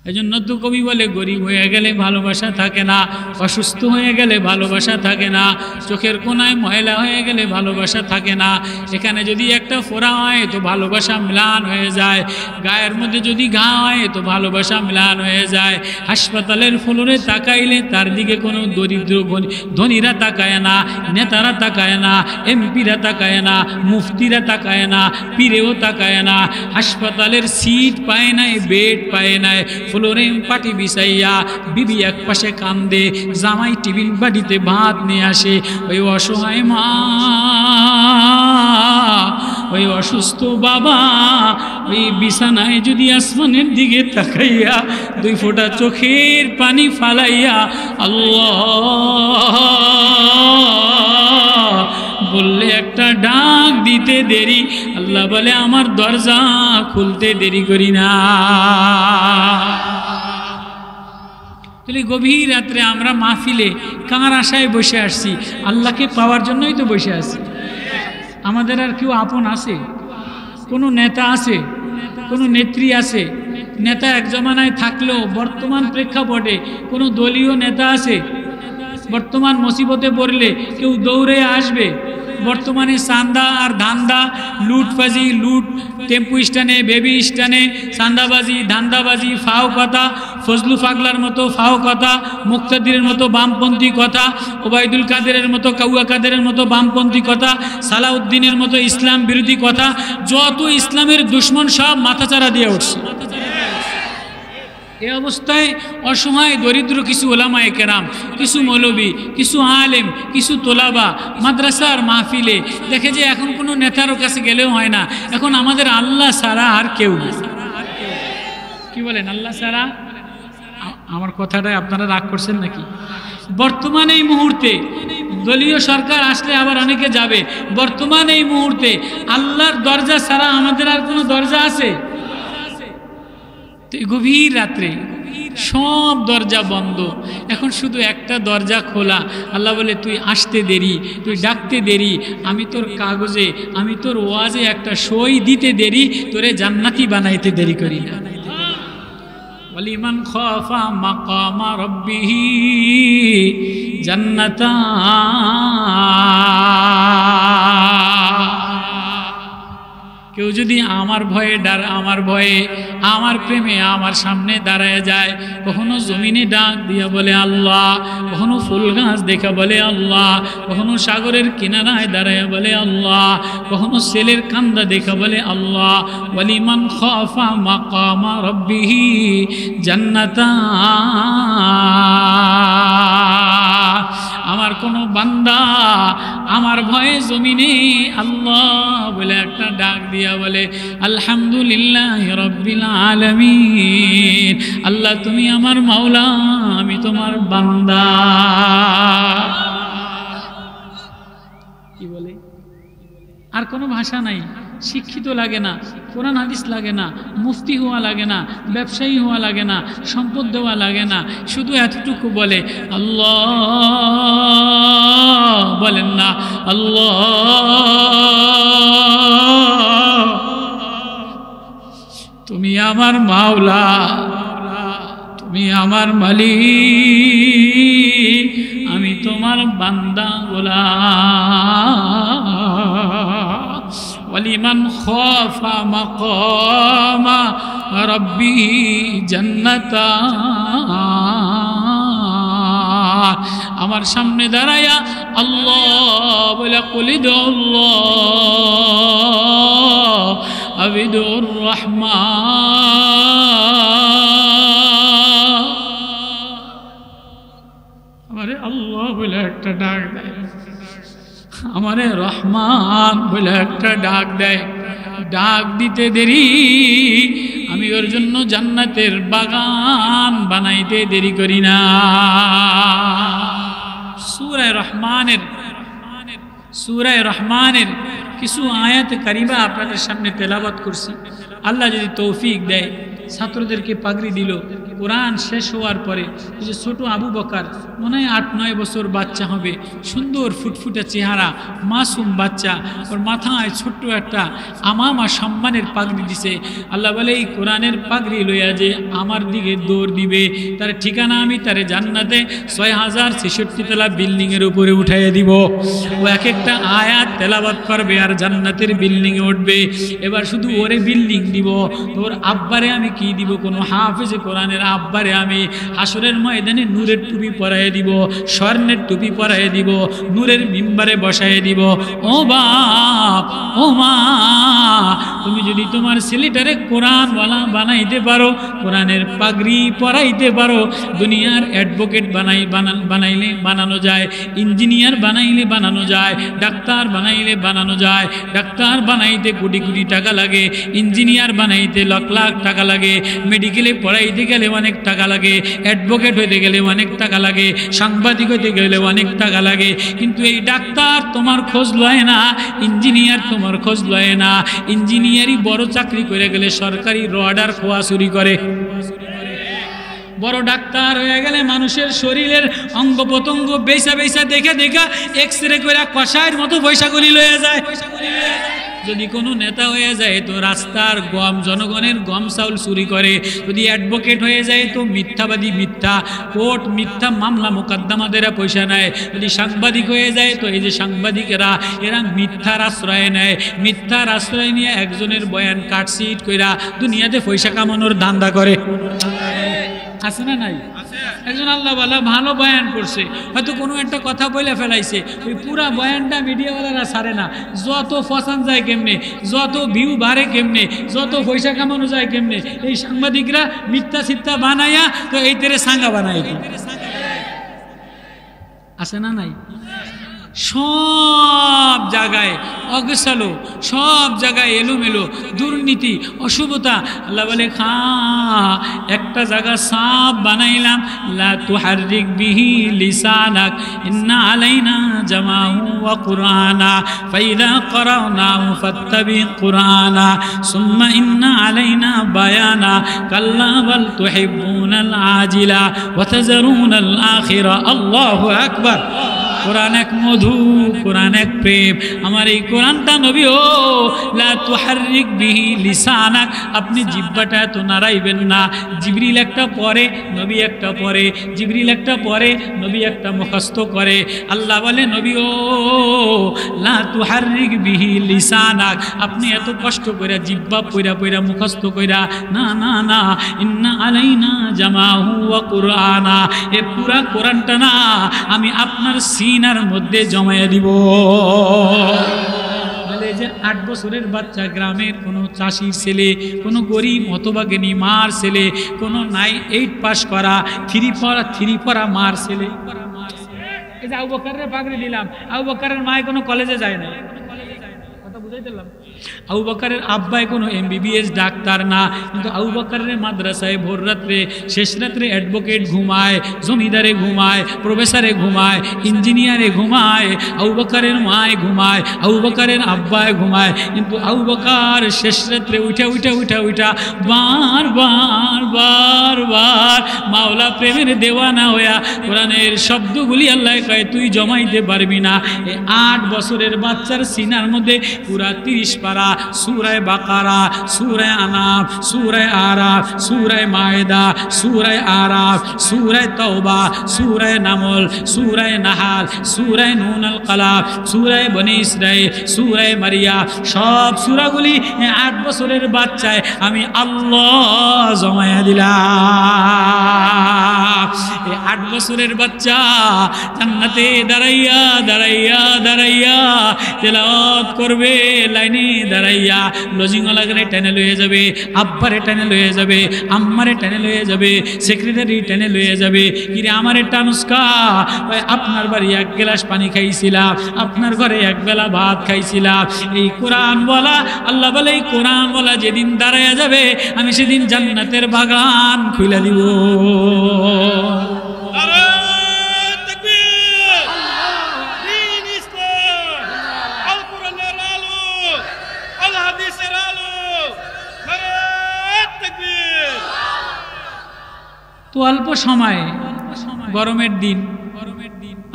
এজন্য তো কবি বলে গরিব হয়ে গেলে ভালোবাসা থাকে না, অসুস্থ হয়ে গেলে ভালোবাসা থাকে না, চোখের কোনায় ময়লা হয়ে গেলে ভালোবাসা থাকে না। এখানে যদি একটা ফোড়া হয় তো ভালোবাসা ম্লান হয়ে যায়, গায়ের মধ্যে যদি ঘা হয় তো ভালোবাসা ম্লান হয়ে যায়। হাসপাতালের ফ্লোরে তাকাইলে তার দিকে কোনো দরিদ্র ধনীরা তাকায় না, নেতারা তাকায় না, এমপিরা তাকায় না, মুফতিরা তাকায় না, পীরেও তাকায় না। হাসপাতালের সিট পায় নাই, বেড পায় নাই, ফ্লোরে পাটি বিছাইয়া বিবি এক পাশে কান্দে, জামাই টিফিন বাড়িতে ভাত নিয়ে আসে। ওই অসহায় মা, ওই অসুস্থ বাবা ওই বিছানায় যদি আসমানের দিকে তাকাইয়া দুই ফোঁটা চোখের পানি ফালাইয়া আল্লাহ বললে একটা ডাক দিতে দেরি, আল্লাহ বলে আমার দরজা খুলতে দেরি করি না। তাহলে গভীর রাত্রে আমরা মাহফিলে কার আশায় বসে আসছি? আল্লাহকে পাওয়ার জন্যই তো বসে আছি। আমাদের আর কেউ আপন আছে? কোনো নেতা আছে? কোনো নেত্রী আছে? নেতা এক জমানায় থাকলেও বর্তমান প্রেক্ষাপটে কোনো দলীয় নেতা আছে? বর্তমান মুসিবতে পড়লে কেউ দৌড়ে আসবে? বর্তমানে চান্দা আর ধান্দা, লুটবাজি, লুট, টেম্পু স্ট্যান্ডে, বেবি স্ট্যান্ডে চান্দাবাজি, ধান্দাবাজি, ফাও কথা, ফজলু পাগলার মতো ফাও কথা, মুক্তাদিরের মতো বামপন্থী কথা, ওবায়দুল কাদেরের মতো, কাউয়া কাদেরের মতো বামপন্থী কথা, সালাউদ্দিনের মতো ইসলাম বিরোধী কথা, যত ইসলামের দুশ্মন সব মাথাচাড়া দিয়ে উঠছে। এই অবস্থায় অসহায় দরিদ্র কিছু ওলামায়ে কেরাম, কিছু মৌলবী, কিছু আলেম, কিছু তোলাবা মাদ্রাসার মাহফিলে দেখে যে এখন কোনো নেতার কাছে গেলেও হয় না, এখন আমাদের আল্লাহ ছাড়া আর কেউ নেই। কি বলেন? আল্লাহ ছাড়া? আমার কথাটাই আপনারা রাগ করছেন নাকি? বর্তমানে এই মুহূর্তে দলীয় সরকার আসলে আবার অনেকে যাবে, বর্তমানে এই মুহূর্তে আল্লাহর দরজা ছাড়া আমাদের আর কোনো দরজা আছে? গভীর রাত্রে সব দরজা বন্ধ, এখন শুধু একটা দরজা খোলা। আল্লাহ বলে তুই আসতে দেরি, তুই ডাকতে দেরি, আমি তোর কাগজে, আমি তোর ওয়াজে একটা সই দিতে দেরি, তোরে জান্নাতি বানাইতে দেরি করি না। ওয়ালিমান খাফা মাকামা রাব্বিহি জান্নাতান। কেউ যদি আমার ভয়ে আমার প্রেমে আমার সামনে দাঁড়ায় যায়, কখনো জমিনে ডাক দিয়া বলে আল্লাহ, কখনো ফুল গাছ দেখা বলে আল্লাহ, কখনো সাগরের কিনারায় দাঁড়ায় বলে আল্লাহ, কখনো ছেলের কান্দা দেখা বলে আল্লাহ। ওয়ালিমান খাফা মাকামা রাব্বিহি জান্নাতান। আমার কোনো বান্দা আমার ভয়ে জমিনে আল্লাহ বলে একটা ডাক দিয়া বলে আলহামদুলিল্লাহ রাব্বিল আলামিন, আল্লাহ তুমি আমার মাওলা, আমি তোমার বান্দা। কি বলে? আর কোনো ভাষা নাই, শিক্ষিত লাগে না, কোরআন হাদিস লাগে না, মুফতি হওয়া লাগে না, ব্যবসায়ী হওয়া লাগে না, সম্পদ দেওয়া লাগে না, শুধু এতটুকু বলে আল্লাহ। বলেন না আল্লাহ তুমি আমার মাওলা, তুমি আমার মালিক, আমি তোমার বান্দা গোলাম। ওয়ালিমান খাফা মাকামা রাব্বিহি জান্নাতান। আমার সামনে দাঁড়ায়া আল্লাহ বলে কুলিদু আল্লাহ আবিদুর রহমান। আমারে আল্লাহ বলে একটা ডাক দেয়, আমারে রহমান বলে একটা ডাক দেয়। ডাক দিতে দেরি, আমি ওর জন্য জান্নাতের বাগান বানাইতে দেরি করি না। সূরা রহমানের কিছু আয়াত কারিমা আপনাদের সামনে তেলাওয়াত করছি। আল্লাহ যদি তৌফিক দেয় ছাত্রদেরকে পাগড়ি দিল। কোরআন শেষ হওয়ার পরে এই যে ছোট আবু বকর, মনে হয় 8-9 বছর বাচ্চা হবে, সুন্দর ফুটফুটে চেহারা, মাসুম বাচ্চা, ওর মাথায় ছোট্ট একটা আমামা সম্মানের পাগড়ি দিছে। আল্লাহ বলে এই কোরআনের পাগড়ি লইয়া যে আমার দিকে দৌড় দিবে, তার ঠিকানা আমি তারে জান্নাতে 6066 তলা বিল্ডিংয়ের উপরে উঠাইয়া দিব। ও এক একটা আয়াত তেলাওয়াত করবে আর জান্নাতের বিল্ডিংয়ে উঠবে। এবার শুধু ওরে বিল্ডিং দিব, তোর আব্বারে আমি কি দিব? কোনো হাফেজে কোরআনের আব্বারে আমি হাসরের ময়দানে নূরের টুপি পরাইয়া দিব, স্বর্ণের টুপি পরাইয়া দিব, নূরের মিম্বারে বসাইয়া দিব। ও বাপ, ও মা, তুমি যদি তোমার ছেলেটারে কোরআনওয়ালা বানাইতে পারো, কোরআনের পাগড়ি পরাইতে পারো, দুনিয়ার অ্যাডভোকেট বানাইলে বানানো যায়, ইঞ্জিনিয়ার বানাইলে বানানো যায়, ডাক্তার বানাইলে বানানো যায়। ডাক্তার বানাইতে কোটি কোটি টাকা লাগে, ইঞ্জিনিয়ার বানাইতে লাখ লাখ টাকা লাগে, মেডিকেলে পড়াইতে গেলে অনেক টাকা লাগে, অ্যাডভোকেট হইতে গেলে অনেক টাকা লাগে, সাংবাদিক হইতে গেলে অনেক টাকা লাগে। কিন্তু এই ডাক্তার তোমার খোঁজ লয় না, ইঞ্জিনিয়ার তোমার খোঁজ লয় না। ইঞ্জিনিয়ারই বড় চাকরি করে গেলে সরকারি রডার খোয়া চুরি করে। বড় ডাক্তার হয়ে গেলে মানুষের শরীরের অঙ্গ প্রত্যঙ্গ বেসা বেসা দেখে দেখা এক্সরে করে কষায়ের মতো পয়সাগুলি লয়ে যায়। যদি কোনো নেতা হয়ে যায় তো রাস্তার গম, জনগণের গম চাউল চুরি করে। যদি অ্যাডভোকেট হয়ে যায় তো মিথ্যাবাদী, মিথ্যা কোর্ট, মিথ্যা মামলা মোকদ্দমাদেরা পয়সা নেয়। যদি সাংবাদিক হয়ে যায় তো এই যে সাংবাদিকেরা, এরা মিথ্যার আশ্রয় নেয়। মিথ্যার আশ্রয় নিয়ে একজনের বয়ান কাটছিট কইরা দুনিয়াতে পয়সা কামানোর ধান্দা করে। আছে না নাই? একজন আল্লাহওয়ালা ভালো বয়ান করছে, হয়তো কোনো একটা কথা বলে ফেলাইছে, ওই পুরা বয়ানটা মিডিয়াওয়ালারা ছাড়ে না। যত ফসান যায় কেমনে, যত ভিউ বাড়ে কেমনে, যত পয়সা কামানো যায় কেমনে, এই সাংবাদিকরা মিথ্যা সিত্তা বানাইয়া তো এই তেরে সাঙ্গা বানাই। আছে না নাই? সব জায়গায় অগোছালো, সব জায়গায় এলোমেলো, দুর্নীতি, অশুভতা। আল্লাহ বলে একটা জায়গা সাফ বানাইলাম, লা তুহাররিক বিহি লিসানাক ইন্না আলাইনা জামাহু ওয়া কুরআনা ফাইদা করানাহু ফাত্তাবি কুরআনা সুম্মা ইন্না আলাইনা বায়ানা কাল্লা বাল তুহিব্বুনাল আজিলা ওয়া তাযারুনাল আখিরা। আল্লাহু আকবার। কোরআন এক মধু, কোরআন এক প্রেম। আমার এই কোরআনটা নবী ও লা তুহাররিক বিহি লিসানাক, আপনি জিহ্বাটা এত নাড়াইবেন না। জিবরিল একটা পরে, নবী একটা পরে, জিবরিল একটা পরে, নবী একটা মুখস্থ করে। আল্লাহ বলে নবী ও লা তুহাররিক বিহি লিসানাক, আপনি এত কষ্ট করে জিহ্বা পয়রা পয়রা মুখস্থ কইরা না না না, ইন্না আলাইনা জামাহু ওয়া কুরআনা, এ পুরা কোরআনটা না আমি আপনার সিনার মধ্যে জমায়ে দিব। যে 8 বছরের বাচ্চা, গ্রামের কোনো চাষির ছেলে, কোনো গরিব হতভাগিনী মার ছেলে, কোনো 8 পাস করা, 3 পড়া মার ছেলে। এই যে আবু বকরের পাগড়ি দিলাম, আবু বকরের মায় কোনো কলেজে যায় না, কথা বুঝাই দিলাম। আবু বকরের আব্বাই কোনো MBBS ডাক্তার না, কিন্তু আবু বকরের মাদ্রাসায় ভোর রাত্রে, শেষ রাত্রে অ্যাডভোকেট ঘুমায়, জমিদারে ঘুমায়, প্রফেসরে ঘুমায়, ইঞ্জিনিয়ারে ঘুমায়, আবু বকরের মায় ঘুমায়, আবু বকরের আব্বায় ঘুমায়। কিন্তু আবু বকর শেষ রাত্রে উঠা উঠা উঠা উঠা বার বার বার বার মাওলা প্রেমের দেওয়ানা হইয়া কোরআনের শব্দগুলি আল্লাহ কয় তুই জমাইতে পারবি না। এই 8 বছরের বাচ্চার সিনার মধ্যে পুরা 30 পারা সূরা বাকারা, সূরা আনাম, সূরা আরাফ, সূরা মায়েদা, সূরা আরাফ, সূরা তাওবা, সূরা নামল, সূরা নাহাল, সূরা নুন আল কালাম, সূরা বনি ইসরাইল, সূরা মারিয়া, সব সূরাগুলি 8 বছরের বাচ্চায় আমি আল্লাহ জমায়া দিলাম। এই 8 বছরের বাচ্চা জান্নাতে দাঁড়াইয়া দাঁড়াইয়া দাঁড়াইয়া তেলাওয়াত করবে, লাইনে দাঁড়াইয়া লজিংওয়ালাকে টেনে লয়ে যাবে, আব্বারে টেনে লয়ে যাবে, আম্মারে টেনে লয়ে যাবে, সেক্রেটারি টেনে লয়ে যাবে। কিরে আমারে টানুস্কা, আপনার বাড়ি 1 গ্লাস পানি খাইছিলাম, আপনার ঘরে 1 বেলা ভাত খাইছিলাম। এই কোরআনওয়ালা, আল্লাহ বলে এই কোরআনওয়ালা যেদিন দাঁড়াইয়া যাবে আমি সেদিন জান্নাতের বাগান খুলে দিব। তো অল্প সময়ে গরমের দিন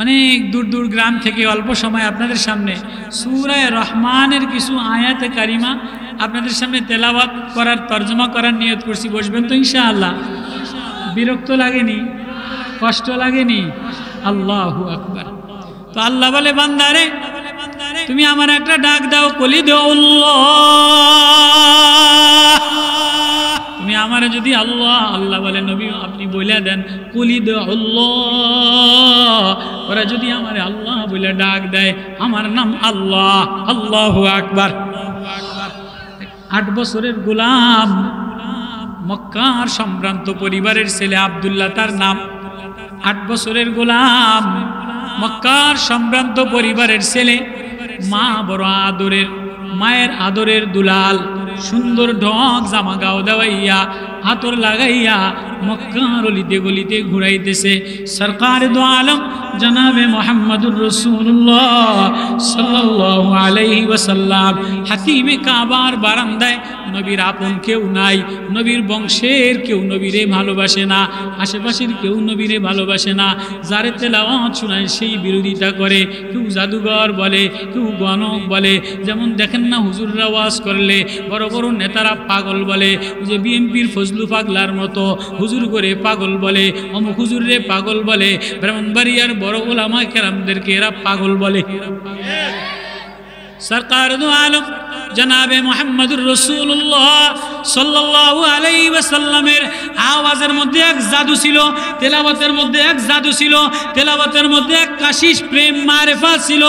অনেক দূর দূর গ্রাম থেকে অল্প সময় আপনাদের সামনে সূরা রহমানের কিছু আয়াতে কারিমা আপনাদের সামনে তেলাওয়াত করার তর্জমা করার নিয়ত করছি। বসবেন তো ইনশাআল্লাহ? বিরক্ত লাগেনি? কষ্ট লাগেনি? আল্লাহু আকবার। তো আল্লাহ বলে, বান্দারে তুমি আমার একটা ডাক দাও, কলি দাও আল্লাহ। তুমি আমার যদি আল্লাহ আল্লাহ বলে, নবী আপনি বলে দেন কলি দাও আল্লাহ। ওরা যদি আমার আল্লাহ বলে ডাক দেয়, আমার নাম আল্লাহ। আল্লাহু আকবার। 8 বছরের গোলাম, মক্কার সম্ভ্রান্ত পরিবারের ছেলে আব্দুল্লাহ তার নাম। 8 বছরের গোলাম, মক্কার সম্ভ্রান্ত পরিবারের ছেলে, মা বড় আদরের, মায়ের আদরের দুলাল, সুন্দর ঢং জামা গাও দেওয়াইয়া আতর লাগাইয়া মক্কার অলিতে গলিতে ঘুরাইতেছে সরকার দো আলম জনাবে মোহাম্মদুর রাসূলুল্লাহ সাল্লাল্লাহু আলাইহি ওয়াসাল্লাম। হাতিমে কাবার বারান্দায় নবীর আপন কেউ নাই, নবীর বংশের কেউ নবীরে ভালোবাসে না, আশেপাশের কেউ নবীরে ভালোবাসে না। যারে তেলাওয়াত শোনায় সেই বিরোধিতা করে, কেউ জাদুঘর বলে, কেউ গণক বলে। যেমন দেখেন না হুজুররা ওয়াজ করলে বড় বড় নেতারা পাগল বলে, যে বিএনপির ফজলু পাগলার মতো হুজুর করে পাগল বলে, অমুক হুজুরে পাগল বলে, ব্রাহ্মণবাড়িয়ার বড় ওলামা কেরামদেরকে এরা পাগল বলে। সরকার দো আলম জনাবে মুহাম্মদুর রাসূলুল্লাহ সাল্লাল্লাহু আলাইহি ওয়াসাল্লামের আওয়াজের মধ্যে এক জাদু ছিল, তেলাওয়াতের মধ্যে এক জাদু ছিল, তেলাওয়াতের মধ্যে এক কাশিশ প্রেম মারেফাত ছিল।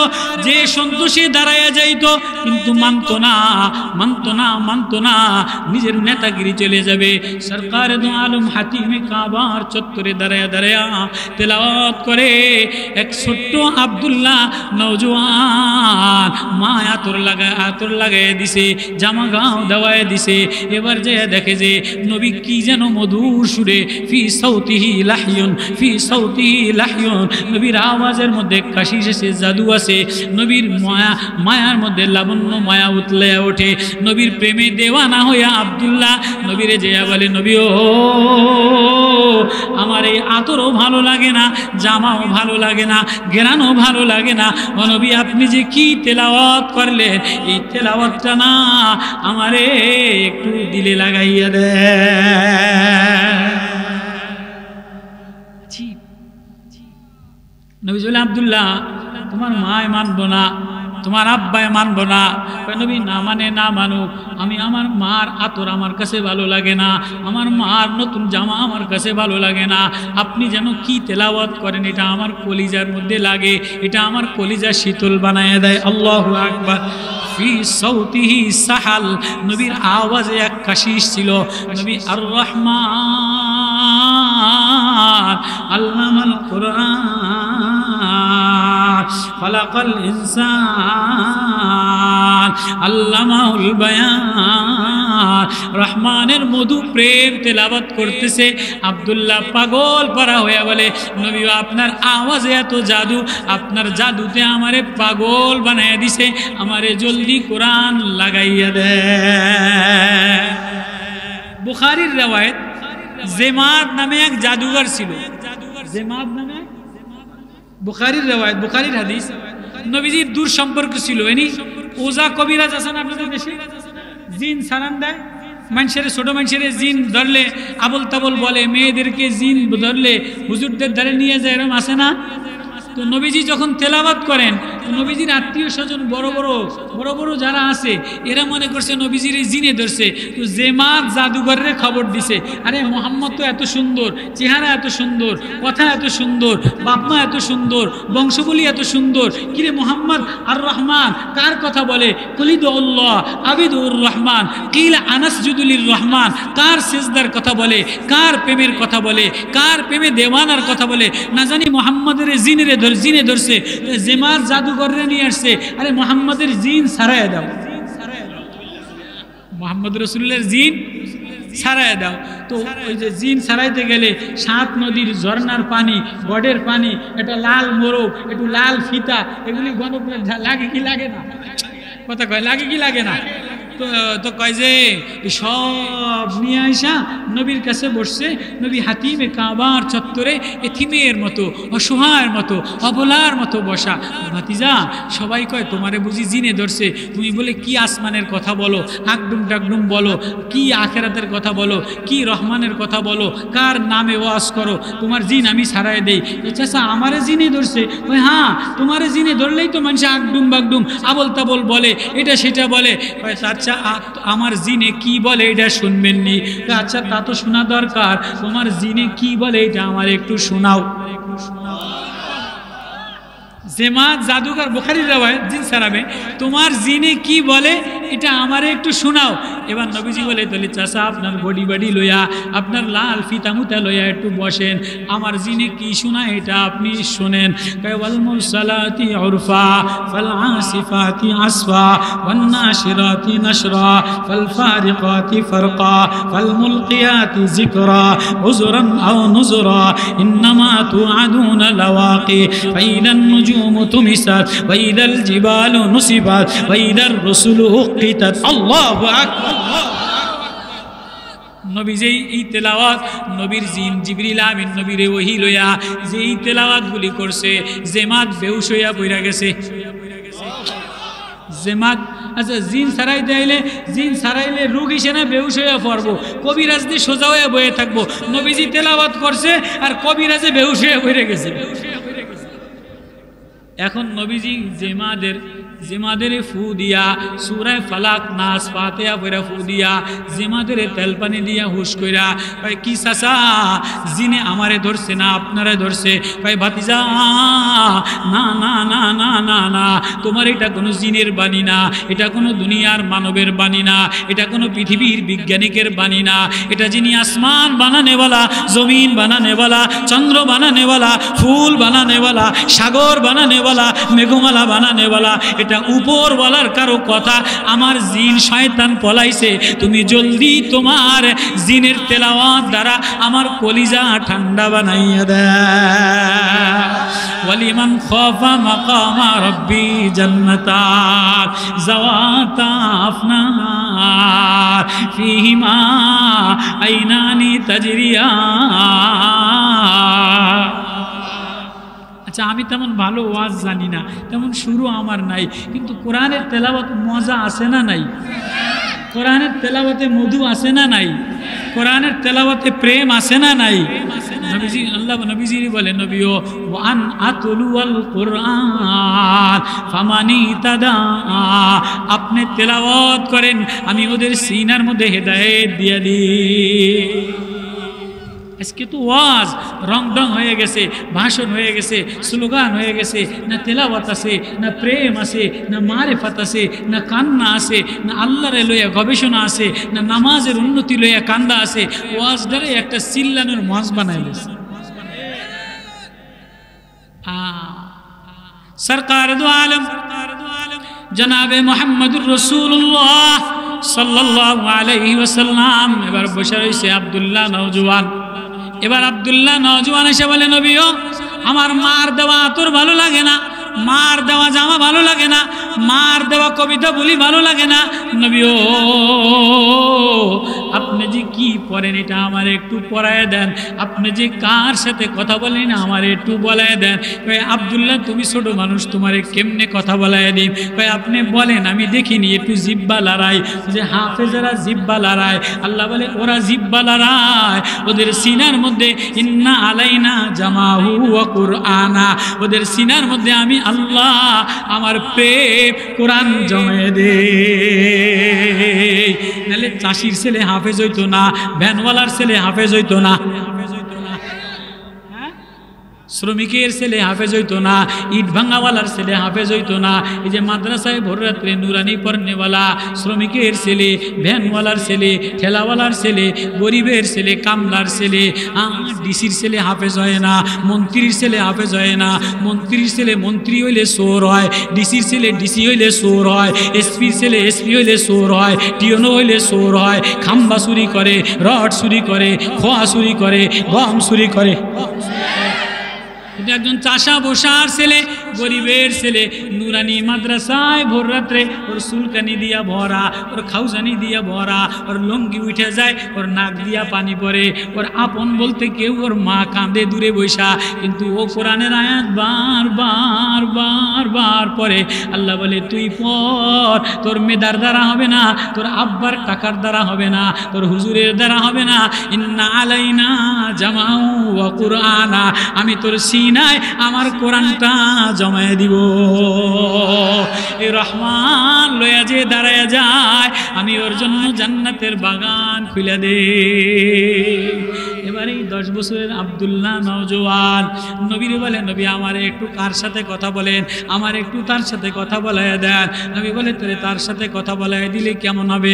যে সন্তোষে দাঁড়ায়া যাইত কিন্তু মানতো না, মানতো না, মানতো না, নিজের নেতাগিরি চলে যাবে। সরকার দো আলম হাতিমে কাবার চত্বরে দাঁড়ায়া দাঁড়ায়া তেলাওয়াত করে। এক ছোট্ট আব্দুল্লাহ নওজোয়ান, মা আতর লাগায় দিছে, জামা গাও দেওয়ায় দিছে। এবার যে দেখে যে নবী কি যেন মধুর সুরে, ফি সাউতিহি লাহয়ুন, ফি সাউতিহি লাহয়ুন, নবীর আওয়াজের মধ্যে কাশিশ আছে, জাদু আছে। নবীর মায়ার মধ্যে লাবণ্য মায়া উতলে ওঠে। নবীর প্রেমে দেওয়ানা হইয়া আব্দুল্লাহ নবীরে যেয়া বলে, নবী ও আমার এই আতরও ভালো লাগে না, জামাও ভালো লাগে না, ঘেরানো ভালো লাগে না। ও নবী আপনি যে কি তেলাওয়াত করলেন, এই তেলাওয়াতটা না আমারে একটু দিলে লাগাইয়া দে। নবী বলে, আব্দুল্লাহ তোমার মায় মানবো না, তোমার আব্বায় মানবো না। নবী না মানে না মানুক, আমি আমার মার আতর আমার কাছে ভালো লাগে না, আমার মার নতুন জামা আমার কাছে ভালো লাগে না। আপনি যেন কি তেলাওয়াত করেন এটা আমার কলিজার মধ্যে লাগে, এটা আমার কলিজা শীতল বানায় দেয়। আল্লাহু আকবার। ফি সাউতিহি সাহাল, নবীর আওয়াজে এক কাশিশ ছিল। নবী আর রহমান আল্লামাল কুরআন খালাকাল ইনসান আল্লামাহুল বায়ান। রহমানের মধু প্রেম তেলাওয়াত করতেছে। আব্দুল্লাহ পাগল পারা হয়ে বলে, নবী আপনার আওয়াজে এত জাদু, আপনার জাদুতে আমারে পাগল বানাইয়া দিছে, আমারে জলদি কোরআন লাগাইয়া দে। বুখারীর রওয়ায়াত, জেমাদ নামে এক জাদুঘর ছিল। জেমাদ নামে বুখারীর রওয়ায়াত, বুখারীর হাদিস। নবীজির দূর সম্পর্ক ছিল। এনি ওজা কবিরাজ আছেন আপনাদের দেশে, জিন সালাম দেয় মানুষের, ছোট মানুষের জিন ধরলে আবল তাবল বলে, মেয়েদেরকে জিন ধরলে হুজুরদের ধরে নিয়ে যায়, এরকম আছে না? তো নবীজি যখন তেলাওয়াত করেন, নবীজির আত্মীয় স্বজন বড় বড় যারা আছে এরা মনে করছে নবীজির এই জিনে ধরছে। তো জেমাত জাদুঘরের খবর দিছে, আরে মোহাম্মদ তো এত সুন্দর, চেহারা এত সুন্দর, কথা এত সুন্দর, বাপমা এত সুন্দর, বংশবলী এত সুন্দর, কিরে মোহাম্মদ আর রহমান কার কথা বলে? কলিদুল্লাহ আবিদুর রহমান, কিল আনাসজুদুলির রহমান, কার সিজদার কথা বলে, কার প্রেমের কথা বলে, কার প্রেমে দেওয়ানার কথা বলে। না জানি মোহাম্মদের জিনে ধরছে, জেমাত জাদুঘরে নিয়ে আসছে, আরে মোহাম্মদের জিন সারায় দাও, মোহাম্মদ রাসূলুল্লাহর জিন সারায় দাও। তো ওই যে জিন সারাইতে গেলে 7 নদীর ঝর্ণার পানি, গড়ের পানি, এটা লাল মোরগ, একটু লাল ফিতা, এগুলি গণপের লাগে কি লাগে না? কথা কয় লাগে কি লাগে না? তো কয় যে সব নিয়ে আইসা নবীর কাছে বসছে। নবী হাতিমে কাবার চত্বরে এতিমের মতো, অসহায়ের মতো, অবলার মতো বসা। ভাতিজা, সবাই কয় তোমারে বুঝি জিনে ধরছে, তুমি বলে কি আসমানের কথা বলো, আকডুম ডাকডুম বলো, কি আখেরাতের কথা বলো, কি রহমানের কথা বলো, কার নামে ওয়াজ করো, তোমার জিন আমি ছাড়াই দেই। চাচা আমারে জিনে ধরছে? ওই হ্যাঁ, তোমারে জিনে ধরলেই তো মানুষ আকডুম বাকডুম আবল তাবল বলে, এটা সেটা বলে। আচ্ছা আমার জিনে কি বলে এটা শুনবেননি? আচ্ছা তা তো শোনা দরকার, তোমার জিনে কি বলে এটা আমার একটু শোনাও। জেমাত জাদুঘর বুখারীর রাওয়ায়াত, জিন সারাবে, তোমার জিনে কি বলে এটা আমারে একটু শোনাও। এবার নবীজি বলে তাহলে চাচা আপনার বডি বাডি লইয়া, আপনার লাল ফিতামুতা লইয়া একটু বসেন, আমার জিনে কি শোনায় এটা আপনি শোনেন। ওয়াল মুরসালাতি উরফা ফাল আসিফাতি আসফা ওয়ান নাশিরাতি নাশরা ফাল ফারিকাতি ফারকা ফাল মুলকিয়াতি যিকরা উযরান আও নুযরা ইন্নামা তুআদুনা লাওয়াকি ফাইদান নুজুম তুমিসাত ওয়াইদাল জিবালু নুসিবাত ওয়াইদার রাসূলু উকিতাত। আল্লাহু আকবার। নবী যেই এই তেলাওয়াত, নবীর জিন জিবরিল আমিন নবীরে ওহী লইয়া যেই তেলাওয়াতগুলি করছে, জেমাত বেহুশ হইয়া পড়া গেছে। জেমাত আচ্ছা জিন ছাড়াই দিলে, জিন ছাড়াইলে রোগ হিসেবে না বেহুশ হইয়া পড়বো, কবিরাজ দিয়ে সোজা হইয়া বয়ে থাকবো। নবীজি তেলাওয়াত করছে আর কবিরাজে বেহুশ হইয়া পড়ে গেছে। এখন নবীজি জিমাদের ফু দিয়া সূরা ফালাক নাস ফাতিহা পড়া ফু দিয়া জিমাদের তেল পানি দিয়া হুশ কইরা ভাই কি চাচা জিনে আমারে ধরছে না আপনারে ধরছে? ভাই ভাতিজা না না না না না না, তোমার এটা কোনো জিনের বাণী না, এটা কোনো দুনিয়ার মানবের বাণী না, এটা কোনো পৃথিবীর বিজ্ঞানিকের বাণী না। এটা যিনি আসমান বানানেওয়ালা, জমিন বানানেওয়ালা, চন্দ্র বানানেওয়ালা, ফুল বানানেওয়ালা, সাগর বানানেওয়ালা, মেঘমালা বানানেওয়ালা, এটা উপরওয়ালার কারো কথা। আমার জিন শয়তান পলাইছে, তুমি জলদি তোমার জিনের তেলাওয়াত দ্বারা আমার কলিজা ঠান্ডা বানাইয়া দাও। ওয়ালিমান খাফা মাকামা রাব্বি জান্নাতান যাওয়াতা আফনার ফিহিমা আইনানি তাজরিয়ান। আচ্ছা আমি তেমন ভালো ওয়াজ জানি না, তেমন শুরু আমার নাই, কিন্তু কোরআনের তেলাওয়াত মজা আছে না নাই? কোরআনের তেলাওয়াতে মধু আছে না নাই? কোরআনের তেলাওয়াতে প্রেম আছে না নাই? নবীজি আল্লাহ নবীজি বলে নবীও ওয়ান আতুলুল কুরআন ফামানি তাদা, আপনি তেলাওয়াত করেন আমি ওদের সিনার মধ্যে হেদায়েত দিয়ে দিই। আজকে তো ওয়াজ রং ডং হয়ে গেছে, ভাষণ হয়ে গেছে, স্লোগান হয়ে গেছে, না তেলাওয়াত আছে, না প্রেম আছে, না মারেফাত আছে, না কান্না আছে, না আল্লাহরে লইয়া গবেষণা আছে, না নামাজের উন্নতি লইয়া কান্দা আছে। ওয়াজটারে একটা চিল্লানোর মঞ্চ বানাই দিয়েছে। সরকার দু আলম জনাবে মুহাম্মদুর রাসূলুল্লাহ সাল্লাল্লাহু আলাইহি ওয়াসাল্লাম এবার বসে রয়েছে আব্দুল্লাহ নওজোয়ান। এবার আব্দুল্লাহ নওজোয়ান এসে বলে নবীও আমার মার দেওয়া আতর ভালো লাগে না, মার দেওয়া জামা ভালো লাগে না, মার দেওয়া কবিতা বলি ভালো লাগে না। নবীও আপনি যে কি পড়েন এটা আমার একটু পড়ায় দেন, আপনি যে কার সাথে কথা বলেন আমার একটু বলায় দেন। কয় আব্দুল্লাহ তুমি ছোট মানুষ, তোমারে কেমনে কথা বলায় দিই? কয় আপনি বলেন আমি দেখিনি, একটু জিব্বা লড়াই। যে হাফেজরা জিব্বা লড়ায়, আল্লাহ বলে ওরা জিব্বা লড়ায়, ওদের সিনার মধ্যে ইন্না আলাইনা জামাহু ওয়া কুরআনা, ওদের সিনার মধ্যে আমি আল্লাহ আমার প্রেম কোরআন জমে দে। নাহলে চাষির ছেলে হাফেজ হইতো না, ভ্যানওয়ালার ছেলে হাফেজ হইতো না, শ্রমিকের ছেলে হাফেজ হইতো না, ইট ভাঙাওয়ালার ছেলে হাফেজ হইতো না। এই যে মাদ্রাসায় ভোর রাত্রে নুরানি পড়নেওয়ালা শ্রমিকের ছেলে, ভ্যানওয়ালার ছেলে, ঠেলাওয়ালার ছেলে, গরিবের ছেলে, কামলার ছেলে, ডিসির ছেলে হাফেজ হয় না, মন্ত্রীর ছেলে হাফেজ হয় না। মন্ত্রীর ছেলে মন্ত্রী হইলে চোর হয়, ডিসির ছেলে ডিসি হইলে চোর হয়, এসপির ছেলে এসপি হইলে চোর হয়, টিওনো হইলে চোর হয়। খাম্বা চুরি করে, রড চুরি করে, খোয়া চুরি করে, গম চুরি করে। একজন চাষা বসার ছেলে গরিবের ছেলে নুরানি মাদ্রাসায় ভোর রাত্রে ওর চুলকানি দিয়া ভরা, ওর খাউজানি দিয়া ভরা, ওর লঙ্গি উঠে যায়, ওর নাক দিয়া পানি পড়ে, ওর আপন বলতে কেউ, ওর মা কাঁদে দূরে বৈশা, কিন্তু ও কোরআনের আয়াত বার বার বার বার পরে। আল্লাহ বলে তুই পর, তোর মেধার দ্বারা হবে না, তোর আব্বার টাকার দ্বারা হবে না, তোর হুজুরের দ্বারা হবে না। ইন্না আলাইনা জামাউ ওয়া কুরআনা, আমি তোর সিনায় আমার কোরআনটা জমায়ে দিব। এই রহমান লয়া যে দাঁড়ায় যায়, আমি ওর জন্য জান্নাতের বাগান খুলে দে। এবারে 10 বছরের আব্দুল্লাহ নওজোয়ান নবীরে বলে, নবী আমার একটু কার সাথে কথা বলেন, আমার একটু তার সাথে কথা বলায় দেন। নবী বলে তোরে তার সাথে কথা বলায় দিলে কেমন হবে?